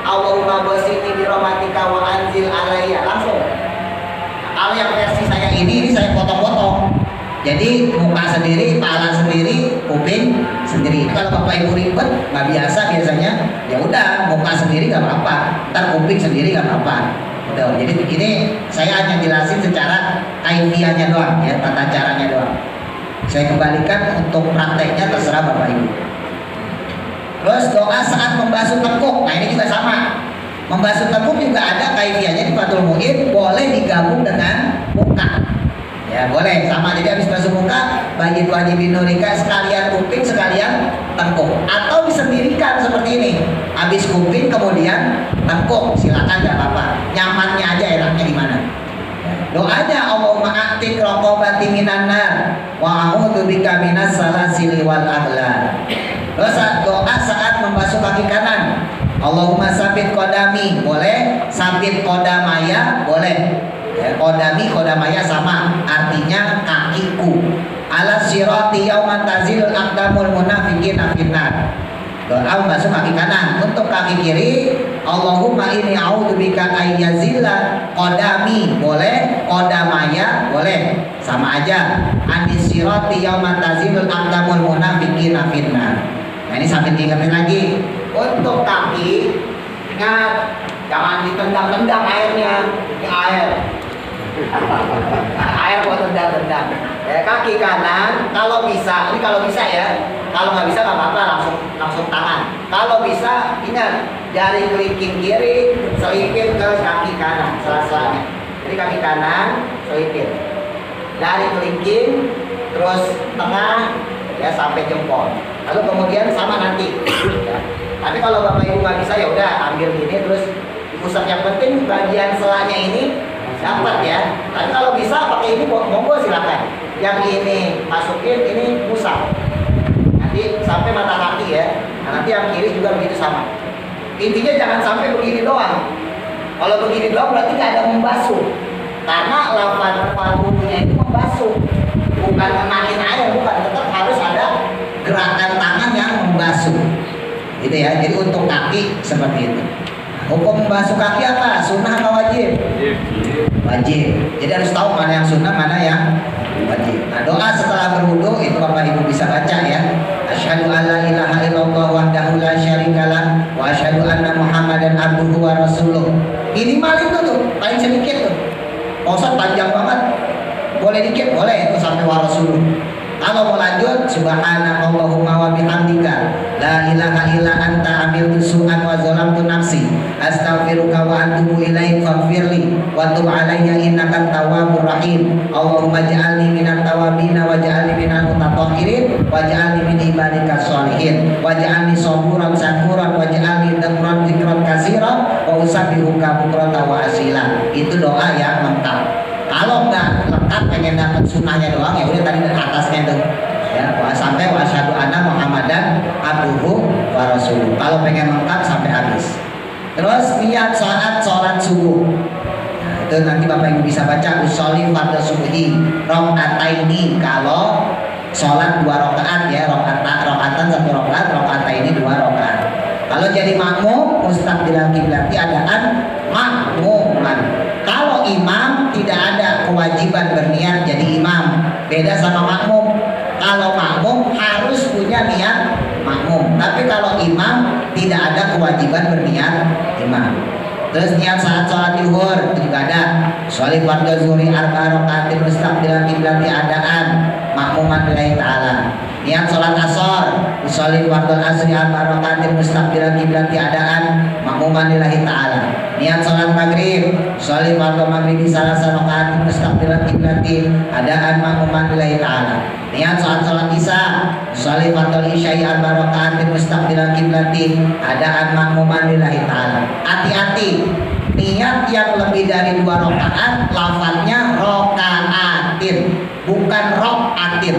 Allahumma basiti bi rahmatika wa anzil alayya. Langsung. Nah, kalau yang versi saya ini saya potong-potong. Jadi muka sendiri, kepala sendiri, kuping sendiri. Kalau Bapak Ibu ribet, nggak biasanya, ya udah muka sendiri nggak apa-apa, ntar kuping sendiri nggak apa-apa. Udah. Jadi begini, saya hanya jelasin secara kaifiyahnya doang, ya tata caranya doang. Saya kembalikan untuk prakteknya terserah Bapak Ibu. Terus doa saat membasuh tekuk, nah ini juga sama. Membasuh tekuk juga ada kaifiyahnya di Fathul Mu'in, boleh digabung dengan muka. Ya boleh sama, jadi habis basuh muka bagi wajib binurika sekalian kuping sekalian tengkuk, atau disendirikan seperti ini, habis kuping kemudian tengkuk, silakan nggak apa-apa, nyamannya aja enaknya di mana. Doanya Allahumma a'tik raqabati minan nar wa a'udzu bika minas salasili wal aghlal. Terus doa saat membasuh kaki kanan, Allahumma sabit qadami, boleh, sabit qadamaya, boleh. Ya, kodamaya sama, artinya kakiku. Ala sirati yauma tazil aqdamul munafiqin finnar. Doa membasuh kaki kanan. Untuk kaki kiri, Allahumma inni a'udzubika ayyazilla qadami, boleh, kodamaya boleh, sama aja. Anis sirati yauma tazil aqdamul munafiqin finnar. Nah ini sampai diingetin lagi. Untuk kaki, ingat jangan ditendang-tendang airnya, air buat tendang-tendang. Ya, kaki kanan kalau bisa, ini kalau bisa ya. Kalau nggak bisa nggak apa-apa, langsung tangan. Kalau bisa ingat jari kelingking kiri selipin ke kaki kanan, sela-selanya. Jadi kaki kanan selipin, dari kelingking terus tengah ya sampai jempol. Lalu kemudian sama nanti. Ya. Tapi kalau Bapak Ibu nggak bisa ya udah ambil gini terus diusap. Yang penting bagian selanya ini dapat ya. Tapi kalau bisa pakai ini monggo silakan. Yang ini masukin, ini usap. Nanti sampai mata kaki ya. Nah, nanti yang kiri juga begitu sama. Intinya jangan sampai begini doang. Kalau begini doang berarti nggak ada membasuh. Karena lafaz wudhunya itu membasuh, bukan menahin air, bukan. Tetap harus ada gerakan tangan yang membasuh. Gitu ya. Jadi untuk kaki seperti itu. Hukum membasuh kaki apa? Sunnah atau wajib? Wajib. Jadi harus tahu mana yang sunnah, mana yang wajib. Nah doa setelah berwudu itu Bapak Ibu bisa baca ya. Asyhadu alla ilaha illallah wahdahu la syarikalah wa asyhadu anna Muhammadan abduhu wa rasuluh. Minimal itu tuh, paling sedikit tuh. Posat panjang banget. Boleh dikit, boleh itu sampai wa rasuluh. Kalau mau lanjut, subhanakallahumma wa bihamdika la ilaha illa anta amiltu su'an wa zalamtu nafsi astaghfiruka wa atubu ilaik faghfirli wa tub alayya innaka tawwabur rahim. Allahumma ja'alni minat tawabina wa ja'alni minal mutatahhirin wa ja'alni min ibadika sholihin wa ja'alni saburan syakuran wa ja'alni dzikran katsiran wa usabbihuka bukratan wa asila. Itu doa yang lengkap. Kalau nggak lengkap pengen dapat sunnahnya doang ya udah tadi dari atasnya tuh ya sampai wa asyhadu anna Muhammadan abduhu wa rasuluh. Kalau pengen lengkap sampai habis. Terus niat saat sholat subuh. Nah, itu nanti Bapak Ibu bisa baca usolli fardhu subuhi rakaataini kalau sholat 2 rakaat ya, rakaatan 1 rakaat, rakaataini 2 rakaat. Kalau jadi makmum mustaqbilal kiblati adaan makmum imam. Kalau imam tidak ada kewajiban berniat jadi imam, beda sama makmum. Kalau makmum harus punya niat makmum, tapi kalau imam tidak ada kewajiban berniat imam. Terus niat saat sholat zuhur itu juga ada. Sholli fardhu zuhri arba'a rakaatin mustaqbilan qiblati adaan makmuman lillahi ta'ala. Niat sholat asar, sholli fardhu asri arba'a rakaatin mustaqbilan qiblati adaan makmuman lillahi ta'ala. Niat sholat maghrib, sholli fardhu maghribi salasa rakaatin mustaqbilan qiblati adaan makmuman lillahi ta'ala. Niat sholat isya, sholli fardhu isya'i arba'a rakaatin mustaqbilan qiblati adaan makmuman lillahi ta'ala. Hati-hati, niat yang lebih dari 2 rakaat lafadznya rokaatin, bukan rokaatin.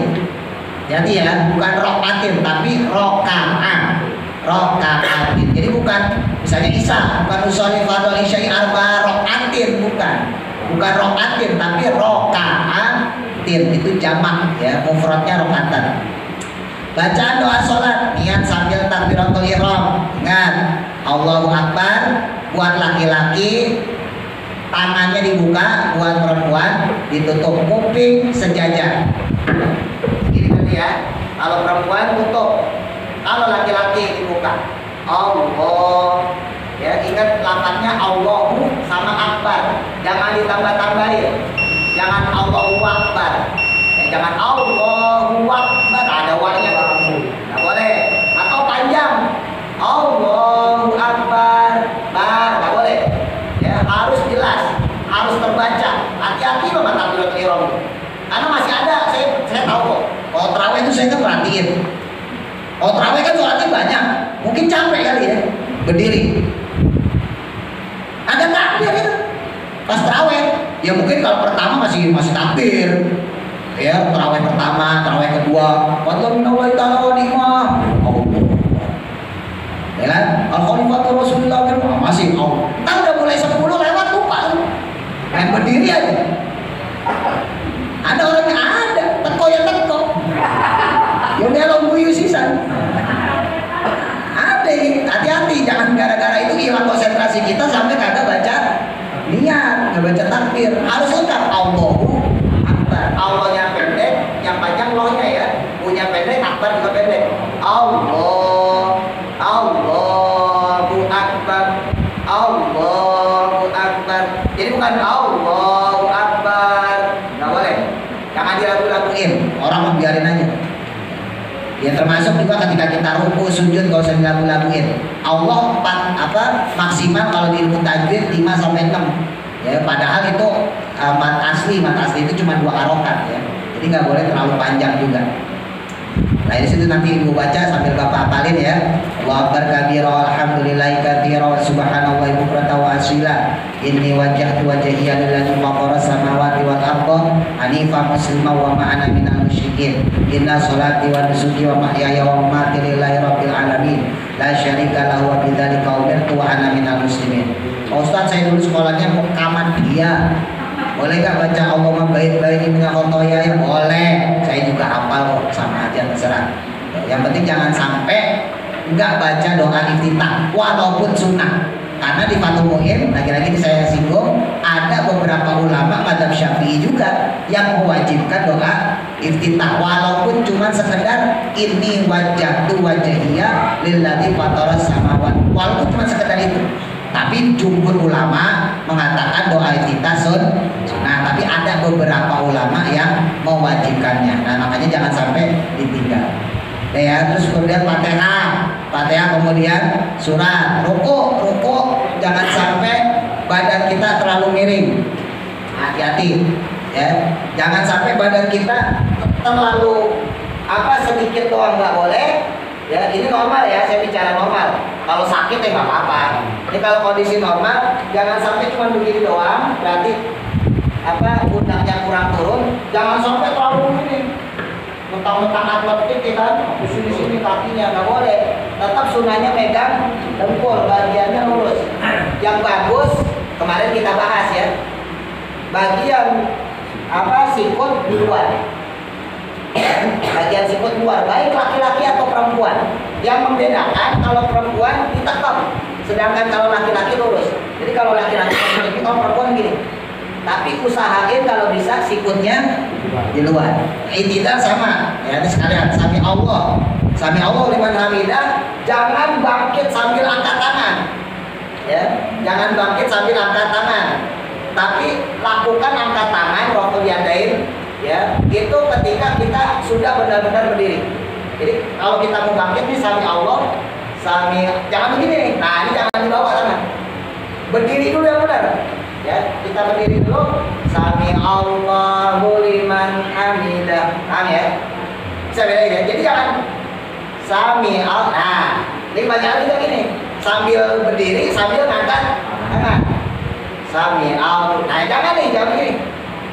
Jadi ya, bukan rokaatin tapi rokaat, rokaatin. Jadi bukan misalnya isya, bukan usolli fardhu isya'i arba'a rokaatin, bukan rokaatin tapi rokaatin. Itu jamak ya, mufradnya rokaatan. Bacaan doa sholat, niat sambil takbiratul ihram. Ingat, Allahu Akbar buat laki-laki, tangannya dibuka, buat perempuan ditutup, kuping sejajar. Ini berarti ya, kalau perempuan tutup, kalau laki-laki dibuka. Allah, ya ingat lafadznya Allahu sama Akbar, jangan ditambah-tambahin, jangan Allahu Akbar, ya, jangan Allahu Akbar, ada wanya nggak boleh, atau panjang Allahu Akbar, nggak boleh, ya harus jelas, harus terbaca. Hati-hati loh takbiratul ihram, karena masih ada, saya tahu kok. Kalau terawih itu saya kan perhatiin. Kalau terawih kan sholatnya banyak, mungkin capek kali ya berdiri. Ada takbir ya, pas terawih, ya mungkin kalau pertama masih takbir, ya terawih pertama, terawih kedua, wallahi minallah ta'ala wa ni'mah. Ya kan? Al-Khalifatu Rasulullah masih Kita udah mulai 10 lewat lupa. Main berdiri aja. Ada orang yang ada, teko ya teko. Yang melong guyu sisan. Ada, hati-hati jangan gara-gara itu hilang konsentrasi kita sampai kagak baca niat, nggak baca takbir. Harus lengkap Allahu Akbar. Allahnya pendek, yang panjang lohnya ya. Punya pendek, akbar juga pendek. Allahu Akbar, Allahu Akbar. Jadi bukan Allahu Akbar, nggak boleh. Jangan diragu-raguin, orang biarin aja. Ya termasuk juga ketika kita ruku sujud nggak usah diragu-raguin. Allah maksimal kalau di ilmu tajwid 5 sampai 6. Ya padahal itu mat asli itu cuma 2 harokat ya. Jadi nggak boleh terlalu panjang juga. Nah di situ nanti ibu baca sambil bapak hafalin ya. Allahu Akbar kabira, alhamdulillahi katsira, wa subhanallahi bukratan wa asila. Inni wajjahtu wajhiya lillazi fatara samawati wal arda hanifan musliman wa ma ana minal musyrikin. Inna sholati wa nusuki wa mahyaya wa mamati lillahi rabbil alamin. La syarika lahu wa bidzalika umirtu wa ana minal muslimin. Ustaz, saya dulu sekolahnya Muhammadiyah. Boleh gak baca Allahumma baik-baik minal khotoya? Ya boleh. Saya juga hafal kok, sama aja terserah. Yang penting jangan sampai nggak baca doa iftitah walaupun sunnah. Karena di Fathul Mu'in, lagi-lagi saya singgung, ada beberapa ulama madzhab Syafi'i juga yang mewajibkan doa iftitah walaupun cuma sekedar inni wajjahtu wajhiya lillazi fataras samawati, walaupun cuma sekedar itu. Tapi jumhur ulama mengatakan doa iftitah sunnah, tapi ada beberapa ulama yang mewajibkannya. Nah makanya jangan sampai ditinggal. Ya, terus kemudian Fatihah kemudian surat, ruku jangan sampai badan kita terlalu miring. Hati-hati ya, jangan sampai badan kita terlalu sedikit doang nggak boleh. Ya, ini normal ya, saya bicara normal. Kalau sakit ya nggak apa-apa. Ini kalau kondisi normal, jangan sampai cuma begini doang, berarti pundaknya kurang turun. Jangan sampai terlalu begini. Mentang-mentang atletik ya kan, di sini kakinya nggak boleh. Tetap sunahnya pegang dengkul, bagiannya lurus. Yang bagus kemarin kita bahas ya, bagian sikut di luar. Bagian sikut luar, baik laki-laki atau perempuan. Yang membedakan kalau perempuan ditekap, sedangkan kalau laki-laki lurus. Jadi kalau laki-laki ini, kalau perempuan gini. Tapi usahain kalau bisa sikutnya di luar. Itidal sama, ya sekalian. Sami Allah liman hamidah. Jangan bangkit sambil angkat tangan, ya. Jangan bangkit sambil angkat tangan. Tapi lakukan angkat tangan, raful yadain, ya. Itu ketika kita sudah benar-benar berdiri. Jadi kalau kita mau bangkit nih sami Allah, jangan begini. Nah ini jangan dibawa tangan. Berdiri dulu yang benar. Ya, kita berdiri dulu. Sami Allahu liman hamidah. Paham ya? Bisa bedain ya. Jadi jangan sami Allah. Nah, ini bacaan kita gini. Sambil berdiri, sambil ngangkat tangan. Sami Allah. Nah, jangan gini.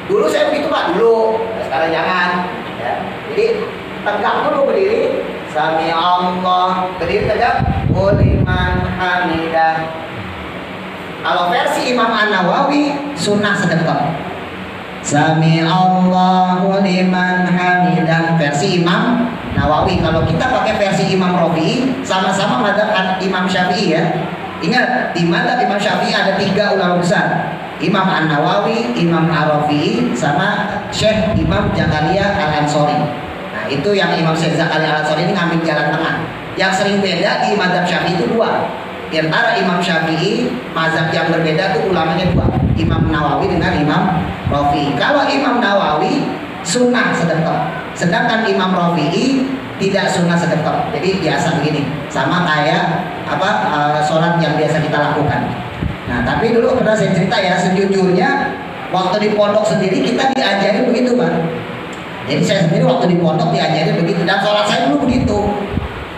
Dulu saya begitu Pak, dulu. Nah, sekarang jangan. Ya. Jadi tegak dulu berdiri. Sami Allah. Berdiri tegak. Liman hamidah. Kalau versi Imam An-Nawawi sunnah sedekah. Sami Allahu liman hamidah versi Imam Nawawi. Kalau kita pakai versi Imam Rafi'i, sama-sama madzhab Imam Syafi'i ya. Ingat, di madzhab Imam Syafi'i ada 3 ulama besar. Imam An-Nawawi, Imam Ar-Rafi'i, sama Syekh Imam Zakaria Al-Ansori. Nah, itu yang Imam Syekh Zakaria Al-Ansori ini ngambil jalan tengah. Yang sering beda di madzhab Syafi'i itu 2. Di antara Imam Syafi'i, mazhab yang berbeda itu ulamanya 2, Imam Nawawi dengan Imam Rafi'i. Kalau Imam Nawawi sunnah sedekah, sedangkan Imam Rafi'i tidak sunnah sedekah. Jadi biasa begini, sama kayak sholat yang biasa kita lakukan. Nah, tapi dulu pernah saya cerita ya, sejujurnya waktu di pondok sendiri kita diajarin begitu Pak. Jadi saya sendiri waktu di pondok diajarin begitu, dan sholat saya dulu begitu.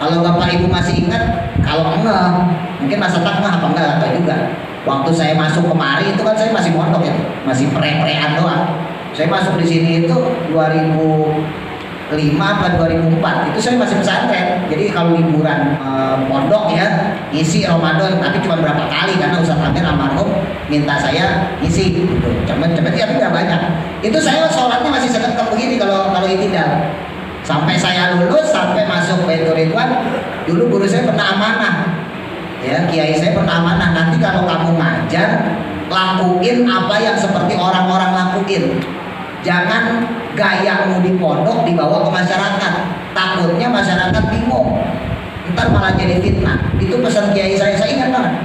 Kalau Bapak Ibu masih ingat, kalau enggak, mungkin masa takmah apa enggak juga. Waktu saya masuk kemari itu kan saya masih mondok ya, masih pre-prean doang. Saya masuk di sini itu 2005 atau 2004, itu saya masih pesantren. Jadi kalau liburan pondok ya, isi Ramadan, tapi cuma berapa kali karena Ustaz Amir almarhum minta saya isi gitu. Cepet tapi nggak banyak. Itu saya sholatnya masih sedekah begini kalau itidal. Sampai saya lulus, sampai masuk Baitur Ridwan, dulu guru saya pernah amanah, ya kiai saya pernah amanah. Nanti kalau kamu ngajar, lakuin apa yang seperti orang-orang lakuin. Jangan gayamu di pondok dibawa ke masyarakat. Takutnya masyarakat bingung, ntar malah jadi fitnah. Itu pesan kiai saya ingat banget.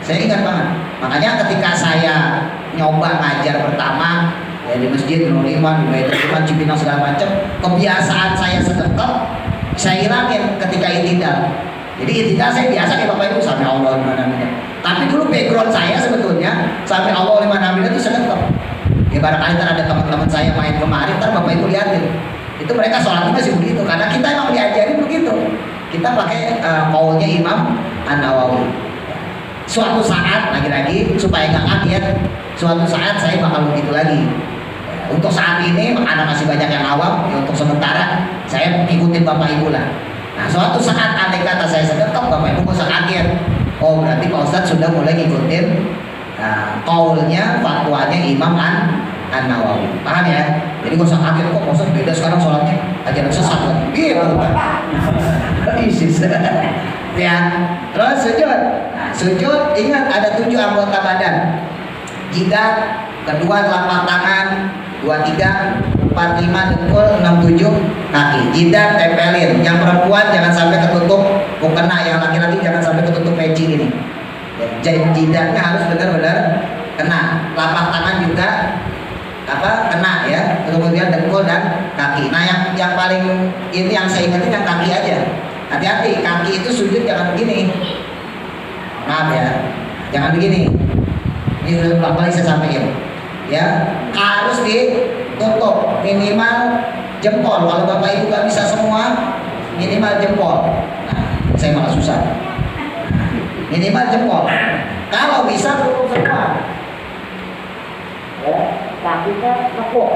Saya ingat banget. Makanya ketika saya nyoba ngajar pertama, ya di masjid Nurul Iman, di Baitur Ridwan, Cipinang segala macam, kebiasaan saya sedekah saya hilangin ketika itidal. Jadi itidal saya biasa kayak Bapak Ibu sami Allah liman hamidah. Tapi dulu background saya sebetulnya sami Allah liman hamidah itu sedekah. Ya barangkali ntar ada teman-teman saya main kemari, ntar Bapak Ibu liatin. Itu mereka sholatnya masih begitu, karena kita emang diajarin begitu. Kita pakai qaulnya Imam An-Nawawi. Suatu saat lagi-lagi supaya nggak kaget, suatu saat saya bakal begitu lagi. Untuk saat ini anak masih banyak yang awam, ya untuk sementara saya ikutin Bapak Ibu lah. Nah, suatu saat andai kata saya sedekah, Bapak Ibu nggak usah kaget. Oh, berarti Pak Ustadz sudah mulai ngikutin qaulnya, fatwanya Imam An-Nawawi. Paham ya? Jadi nggak usah kaget, kok Pak Ustadz beda sekarang sholatnya, ajaran sesat lagi. Gitu. Isis. Ya, terus sujud. Nah, sujud ingat ada 7 anggota badan. Jidat, kedua telapak tangan, 23, 45 dengkul, 67 kaki. Jidat tempelin. Yang perempuan jangan sampai ketutup mukena, yang laki-laki jangan sampai ketutup peci ini. Jidatnya harus benar-benar kena. Telapak tangan juga kena ya. Kemudian dengkul dan kaki. Nah, yang paling ini yang saya ingatin yang kaki aja. Hati-hati, kaki itu sujud jangan begini. Maaf ya, jangan begini. Ini sudah berapa kali saya sampaikan. Ya, harus ditutup minimal jempol. Kalau Bapak Ibu nggak bisa semua, minimal jempol. Nah, saya malah susah. Minimal jempol. Kalau bisa tutup semua. Ya, kakinya tepuk.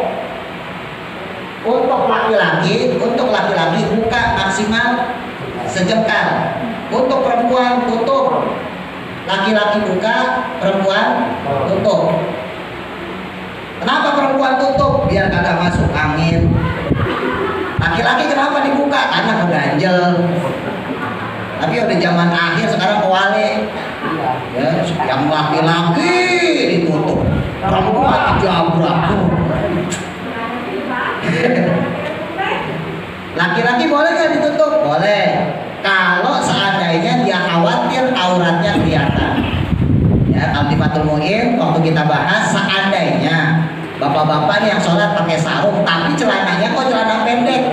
Untuk laki-laki buka maksimal sejengkal. Untuk perempuan tutup. Laki-laki buka, perempuan tutup. Kenapa perempuan tutup? Biar kagak masuk angin. Laki-laki kenapa dibuka? Karena keganjel. Tapi udah zaman akhir sekarang kewale. Ya, yang laki-laki ditutup, perempuan dijabrak. Laki-laki boleh nggak ditutup? Boleh. Kalau seandainya dia khawatir auratnya kelihatan. Ya, kalau di Fathul Mu'in waktu kita bahas, seandainya bapak-bapak yang sholat pakai sarung tapi celananya kok celana pendek,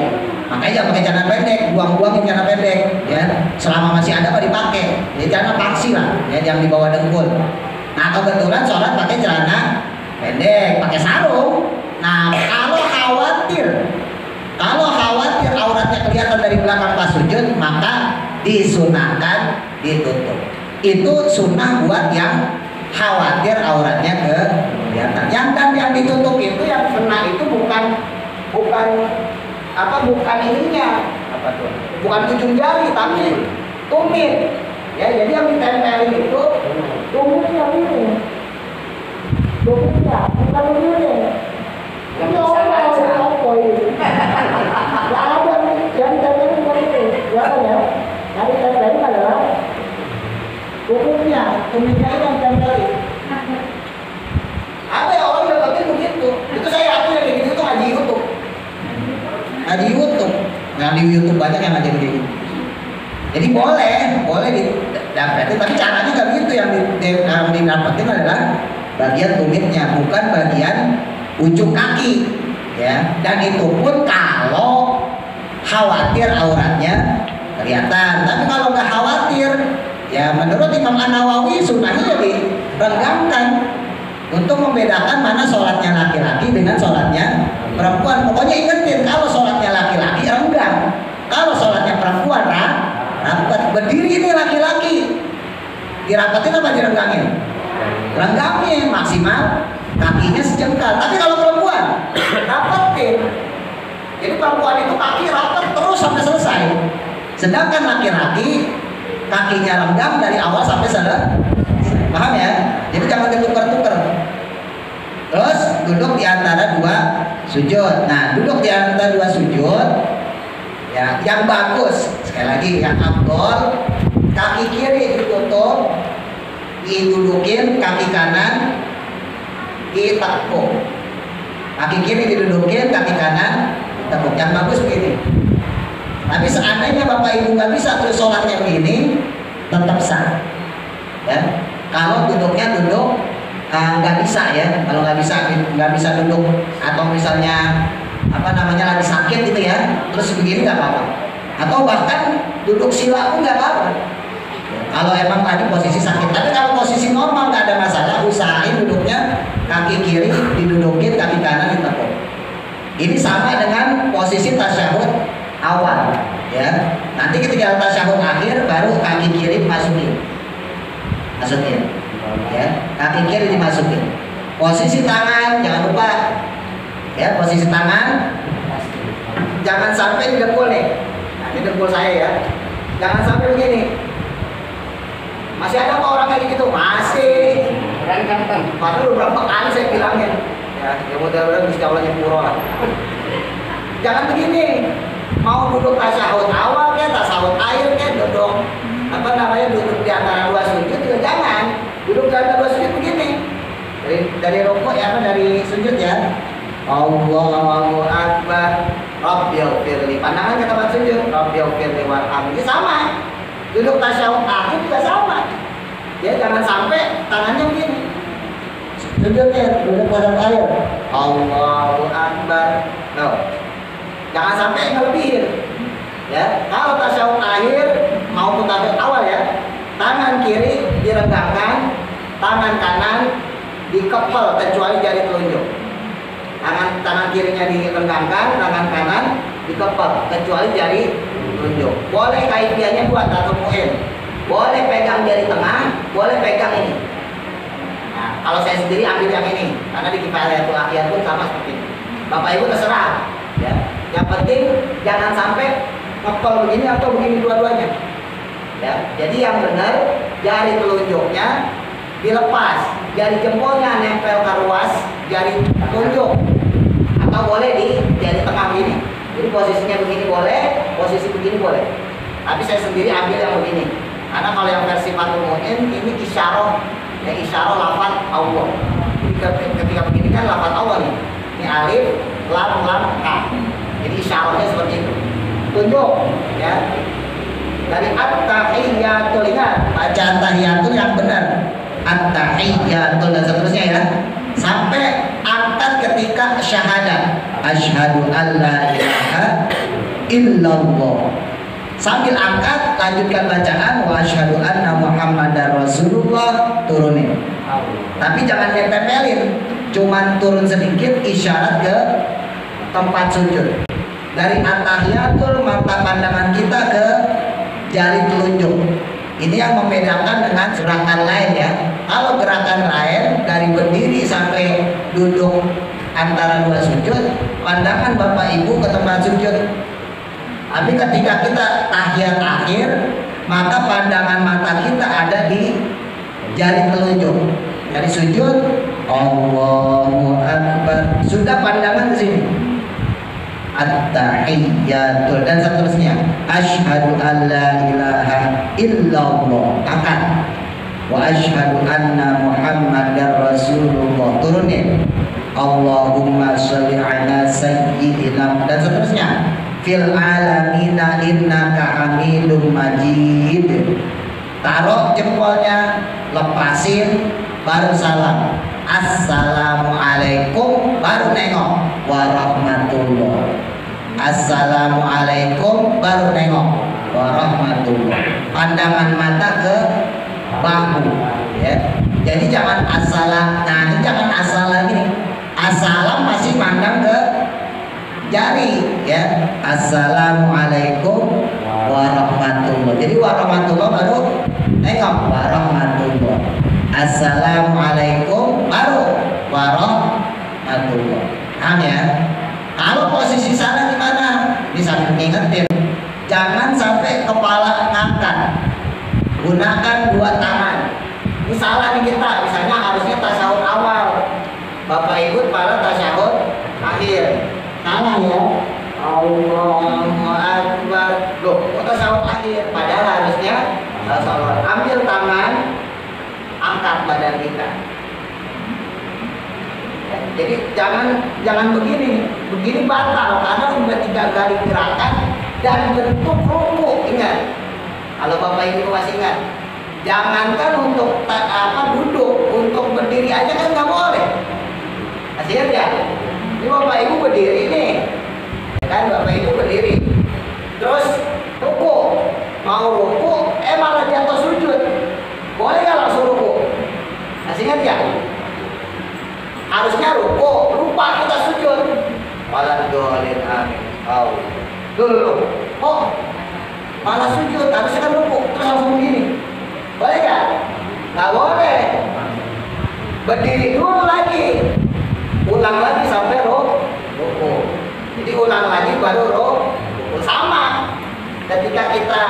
makanya jangan pakai celana pendek, buang-buangin celana pendek. Ya, selama masih ada apa dipakai. Jadi celana paksi lah, ya, yang di bawah dengkul. Nah, kebetulan sholat pakai celana pendek, pakai sarung. Nah, kalau khawatir auratnya kelihatan dari belakang pas sujud, maka disunahkan ditutup. Itu sunnah buat yang khawatir auratnya kelihatan. Yang ditutup itu, yang kena itu bukan ininya, apa tuh? Bukan ujung jari tapi tumit. Ya, jadi yang ditempelin itu tumitnya ini. Tumitnya bukan ini. Yang bisa baca. Ya ada yang ditempelin begitu. Ya kan ya? Yang ditempelin adalah tumitnya itu yang ditempelin. Ada ya orang yang dapetin begitu. Itu saya yakin yang begitu itu ngaji YouTube. Ngaji YouTube. Nah, di YouTube banyak yang ngajarin kayak gitu. Jadi boleh didapetin, tapi caranya nggak begitu. Yang didapetin adalah bagian tumitnya, bukan bagian ujung kaki, ya. Dan itu pun kalau khawatir auratnya kelihatan. Tapi kalau nggak khawatir, ya menurut Imam An-Nawawi sunnahnya direnggangkan untuk membedakan mana sholatnya laki-laki dengan sholatnya perempuan. Pokoknya ingetin, kalau sholatnya laki-laki renggang, kalau sholatnya perempuan rapat. Berdiri ini laki-laki, dirapatin apa direnggangin? Renggangin maksimal kakinya sejengkal. Tapi kalau perempuan rapatin. Jadi perempuan itu kaki rapat terus sampai selesai. Sedangkan laki-laki kakinya renggang dari awal sampai selesai. Paham ya? Jadi jangan ditukar-tukar. Terus duduk di antara dua sujud. Nah, duduk di antara dua sujud, ya, yang bagus. Sekali lagi, yang afdol, kaki kiri ditutup, didudukin, kaki kanan ditekuk. Kaki kiri didudukin, kaki kanan ditekuk. Yang bagus begini. Tapi seandainya Bapak Ibu nggak bisa terus sholatnya begini, tetap sah. Ya. Kalau duduknya duduk nggak bisa, ya. Kalau nggak bisa duduk, atau misalnya lagi sakit gitu ya, terus begini nggak apa-apa. Atau bahkan duduk sila pun nggak apa-apa. Kalau emang tadi posisi sakit. Tapi kalau posisi normal nggak ada masalah. Usahain duduknya kaki kiri didudukin, kaki kanan ditekuk. Ini sama dengan posisi tasyahud awal, ya. Nanti ketika tasyahud akhir baru kaki kiri dimasukin. Ya, kaki kiri dimasukin. Posisi tangan jangan lupa, ya, posisi tangan jangan sampai di dengkul nih. Nah, ini dengkul saya ya, jangan sampai begini. Masih ada apa orang kayak gitu? Masih. Padahal beberapa kali saya bilangin, ya mudah-mudahan Gusti Allah nyepuro lah. Jangan begini. Mau duduk tasyahud awal kayak tasyahud akhir kayak duduk duduk di antara dua sujud juga jangan. Duduk di antara dua sujud begini. Dari rukuk ya, dari sujud ya. Allahu Akbar. Rabbighfirli. Pandangan ke tempat sujud. Rabbighfirli warhamni. Sama. Duduk tasyahud akhir juga sama. Ya, jangan sampai tangannya begini. Sujudnya duduk pada air. Allahu Akbar. No. Jangan sampai ngelebihin. Ya, kalau tasyahud akhir mau tasyahud awal ya, tangan kiri direnggangkan, tangan kanan dikepel kecuali jari telunjuk. Tangan kirinya direnggangkan, tangan kanan dikepel kecuali jari telunjuk. Boleh kaifiahnya buat atau mu'in. Boleh pegang jari tengah, boleh pegang ini. Nah, kalau saya sendiri ambil yang ini, karena di kifayatul akhir pun sama seperti ini. Bapak Ibu terserah, ya. Yang penting jangan sampai ngepel begini atau begini dua-duanya. Ya, jadi yang benar jari telunjuknya dilepas, jari jempolnya nempel ke ruas jari telunjuk, atau boleh di jari tengah begini. Jadi posisinya begini boleh, posisi begini boleh. Tapi saya sendiri ambil yang begini. Karena kalau yang versi Fathul Mu'in ini isyarah, ya isyarah lafaz Allah. Ketika begini kan lafaz Allah nih. Ini alif, lam, ka. Jadi isyarahnya seperti itu. Tunjuk, ya. Dari at-tahiyyatul, ingat, baca at-tahiyyatul yang benar. At-tahiyyatul dan seterusnya ya. Sampai angkat ketika syahadat. Asyhadu an la ilaha illallah. Sambil angkat, lanjutkan bacaan wa asyhadu anna Muhammadar Rasulullah, turunin. Tapi jangan ditempelin, cuman turun sedikit isyarat ke tempat sujud. Dari at-tahiyatul mata pandangan kita ke jari telunjuk. Ini yang membedakan dengan gerakan lain ya. Kalau gerakan lain dari berdiri sampai duduk antara dua sujud, pandangan Bapak Ibu ke tempat sujud. Tapi ketika kita tahiyat akhir, maka pandangan mata kita ada di jari telunjuk. Dari sujud, Allahu Akbar, sudah pandangan di sini. At-tahiyyatul dan seterusnya. Asyhadu an la ilaha illallah, angkat. Wa asyhadu anna Muhammadar Rasulullah, turunin. Allahumma sholli ala sayyidina dan seterusnya. Fil alamina innaka hamidum majid. Taruh jempolnya, lepasin, baru salam. Assalamualaikum, baru nengok. Warahmatullah. Assalamualaikum, baru nengok. Warahmatullah. Pandangan mata ke bahu, ya. Jadi jangan assalam. Nah, ini jangan assalam gini. Assalam masih pandang ke jari, ya. Assalamualaikum warahmatullah. Jadi warahmatullah baru nengok. Warahmatullah. Assalamualaikum baru warahmatullah. Paham ya? Kalau posisi sana gimana? Bisa ngingetin. Jangan sampai kepala ngangkat. Gunakan dua tangan. Ini salah nih kita. Misalnya harusnya tasyahud awal. Bapak Ibu pada tasyahud akhir. Salah ya. Allahu Akbar. Loh, kok tasyahud akhir? Padahal harusnya tasyahud. Ambil tangan, angkat badan kita. Ya, jadi jangan begini batal karena sudah 3 kali gerakan dan bentuk ruku. Ingat, kalau Bapak Ibu masih ingat, jangankan untuk duduk, untuk berdiri aja kan nggak boleh. Masih ingat ya? Ini Bapak Ibu berdiri nih, kan Bapak Ibu berdiri, terus ruku, mau ruku, malah jatuh sujud. Boleh nggak langsung ruku? Masih ingat ya? Harusnya ruku, lupa kita sujud. Walan dolin amin. Dulu. Oh, malah sujud. Harusnya kan ruku, terus langsung begini. Boleh nggak? Nggak boleh. Berdiri dulu lagi. Ulang lagi sampai ruku. Jadi ulang lagi baru ruku. Sama. Ketika kita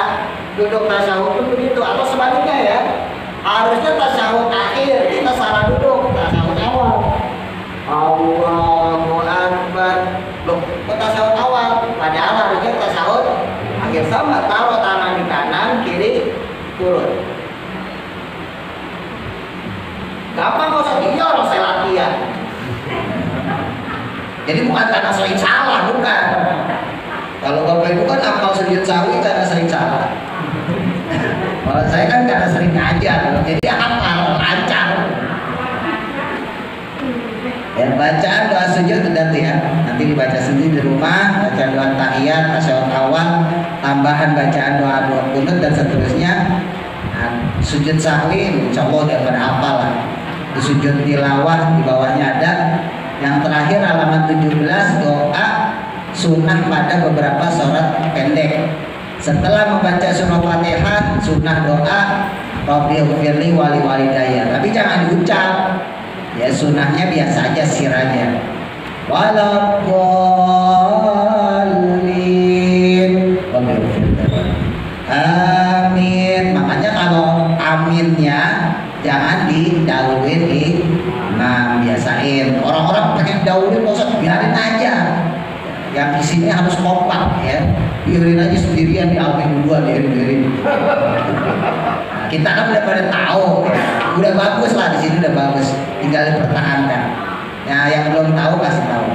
duduk tasyahud itu begitu, atau sebaliknya ya. Harusnya tasyahud akhir, kita salah duduk, tasyahud awal. Allahu Akbar. Loh, kok tasyahud awal? Padahal harusnya tasyahud akhir. Sama, taruh tangan di kanan, kiri turun. Gampang kok sedih, orang saya latihan. Jadi bukan karena sering salah, bukan. Kalau Bapak Ibu kan hafal sujud sawi karena sering salah. Kalau saya kan karena sering ngajar, jadi hafal, lancar. Ya, bacaan doa sujud nanti ya. Nanti dibaca sendiri di rumah, baca doa tahiyat, tasyahud awal, tambahan bacaan doa qunut dan seterusnya. Nah, sujud sahwi insyaallah udah pada hafal lah. Di sujud tilawah di bawahnya ada. Yang terakhir halaman 17 doa sunnah pada beberapa surat pendek. Setelah membaca surah Fatihah, sunnah doa Rabbighfirli wali walidayya. Tapi jangan diucap. Ya sunnahnya biasa aja siranya. Waladdallin. Amin. Makanya kalau aminnya jangan didahuluin imam, biasain. Orang-orang pengen dahuluin, Ustaz, biarin aja. yang isinya harus kompak ya. Biarin aja sendirian di Alvin duluan, biarin. Nah, kita kan udah pada tahu ya. Udah bagus lah di sini, udah bagus. Tinggal dipertahankan. Nah, yang belum tahu kasih tahu.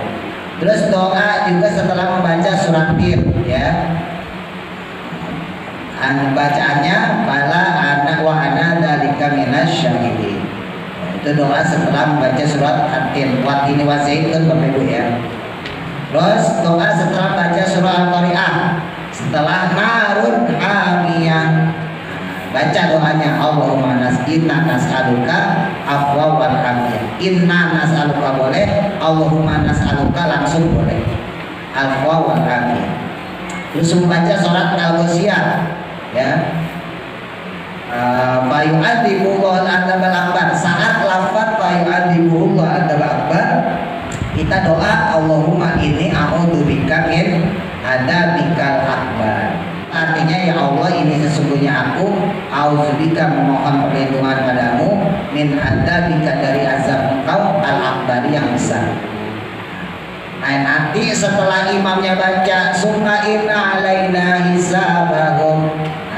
Terus doa juga setelah membaca surat Tir ya. Bacaannya bala anak wa ana dzalika minasyahidin. Itu doa setelah membaca surat At-Tin. Wat-tini wa-zaitun Bapak Ibu ya. Terus doa setelah baca surah Al-Qari'ah. Setelah narun hamiyah. Baca doanya Allahumma inna nas'aluka afwa wal afiyah. Inna nas'aluka boleh, Allahumma nas'aluka langsung boleh. Afwa wal afiyah. Terus membaca surat Al-Ghasyiyah ya. Fayu'adzibullah al-adzabal akbar. Saat lafaz fayu'adzibullah al-adzabal akbar, kita doa Allahumma inni a'udzubika min adzabikal akbar. Artinya ya Allah, ini sesungguhnya aku a'udzubika memohon perlindungan padamu min adzabika dari azab engkau al-akbar yang besar. Nah, nanti setelah imamnya baca summa inna alaina hisabahum,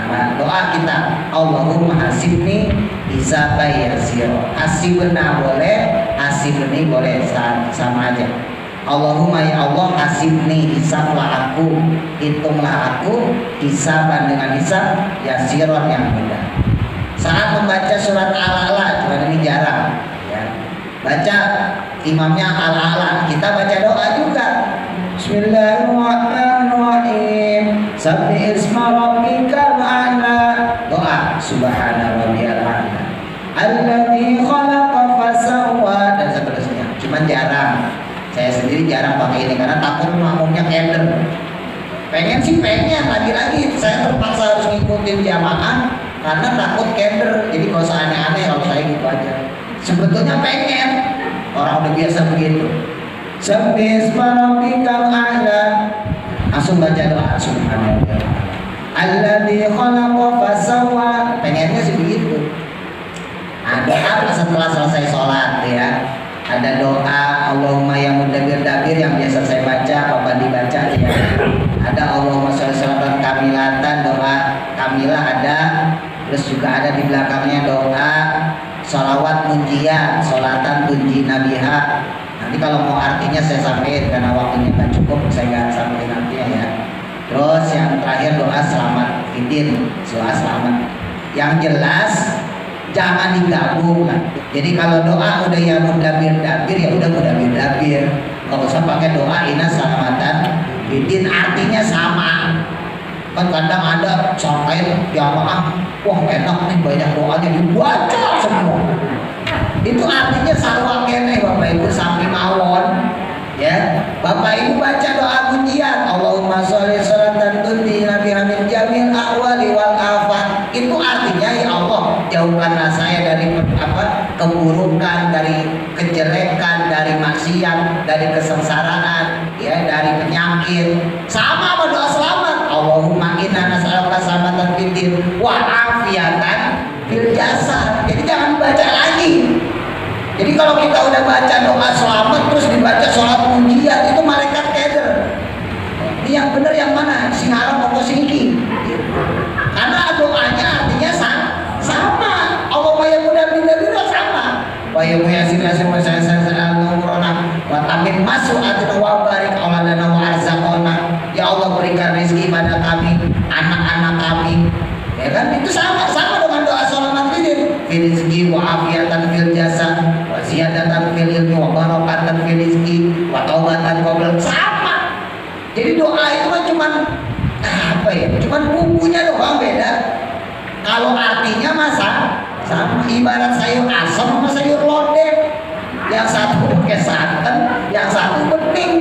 nah, doa kita Allahumma hasibni hisaban yasira. Hasibna boleh, hasibni boleh, sama aja. Allahumma ya Allah hasibni, hisablah aku, hitunglah aku, hisaban dengan hisab yasiron yang mudah. Saat membaca surat Al-A'la, cuma ini jarang ya. Baca imamnya Al-A'la, kita baca doa juga. Bismillahirrahmanirrahim. Sabbi isma rabbikal a'la. Doa subhana rabbiyal a'la. Alladzi khalaqa fasawwa dan seterusnya. Cuman jarang. Saya sendiri jarang pakai ini karena takut makmumnya keder. Pengen sih pengen, lagi-lagi saya terpaksa harus ngikutin jamaah karena takut keder. Jadi gak usah aneh-aneh, kalau saya gitu aja. Sebetulnya pengen, orang udah biasa begitu. Sabbihisma rabbikal a'la. Langsung baca doa subhanallah. Alladzi khalaqa fasawwa. Pengennya sih begitu. Ada apa setelah selesai sholat ya? Ada doa Allahumma yang mudabbir-dabbir yang biasa saya baca, apa dibaca ya. Ada Allahumma sholli sholatan kamilatan, doa kamilah ada. Terus juga ada di belakangnya doa sholawat munjiyah, sholatan tunjina biha. Nanti kalau mau artinya saya sampaikan karena waktunya tak cukup, saya nggak sampaikan artinya ya. Terus yang terakhir doa selamat idin, doa selamat. Yang jelas jangan digabung lah. Jadi kalau doa udah ya mudabbir-dabbir, ya udah mudabbir-dabbir. Nggak usah pakai doa ina salamatan bidin, artinya sama. Kan kadang ada sampai jamaah, wah enak nih banyak doanya dibaca semua. Itu artinya sarwa kene Bapak Ibu sampai mawon. Ya, Bapak Ibu baca doa pujian Allahumma sholli sholatan tunjina biha min jamil ahwali wal afat. Itu artinya ya Allah, jauhkanlah saya dari keburukan, dari kejelekan, dari maksiat, dari kesengsaraan, ya, dari penyakit. Sama sama doa selamat. Allahumma inna nas'aluka salamatan fid din wa afiyatan fil jasad. Jadi jangan baca lagi. Jadi kalau kita udah baca doa selamat terus dibaca sholat munjiyat, itu malaikat keder. Ini yang benar yang mana? Sing haram apa sing iki? Karena doanya artinya sama. Allah yang mudah-mudahan sama. Wa ya yasin yasin corona wa tamin masuk atau wa barik auladana wa arzaqona. Ya Allah berikan rezeki pada kami, anak-anak kami. Ya kan itu sama dengan doa sholawat ini. Rizki wa afiatan fil jasad wa ziyadatan fil ilmi wa barakatan fil rizki wa taubatan qabla, sama. Jadi doa itu kan cuman apa ya? Cuman bumbunya doang beda. Kalau artinya masa sama, ibarat sayur asam sama sayur lodeh. Yang satu pakai santan, yang satu bening.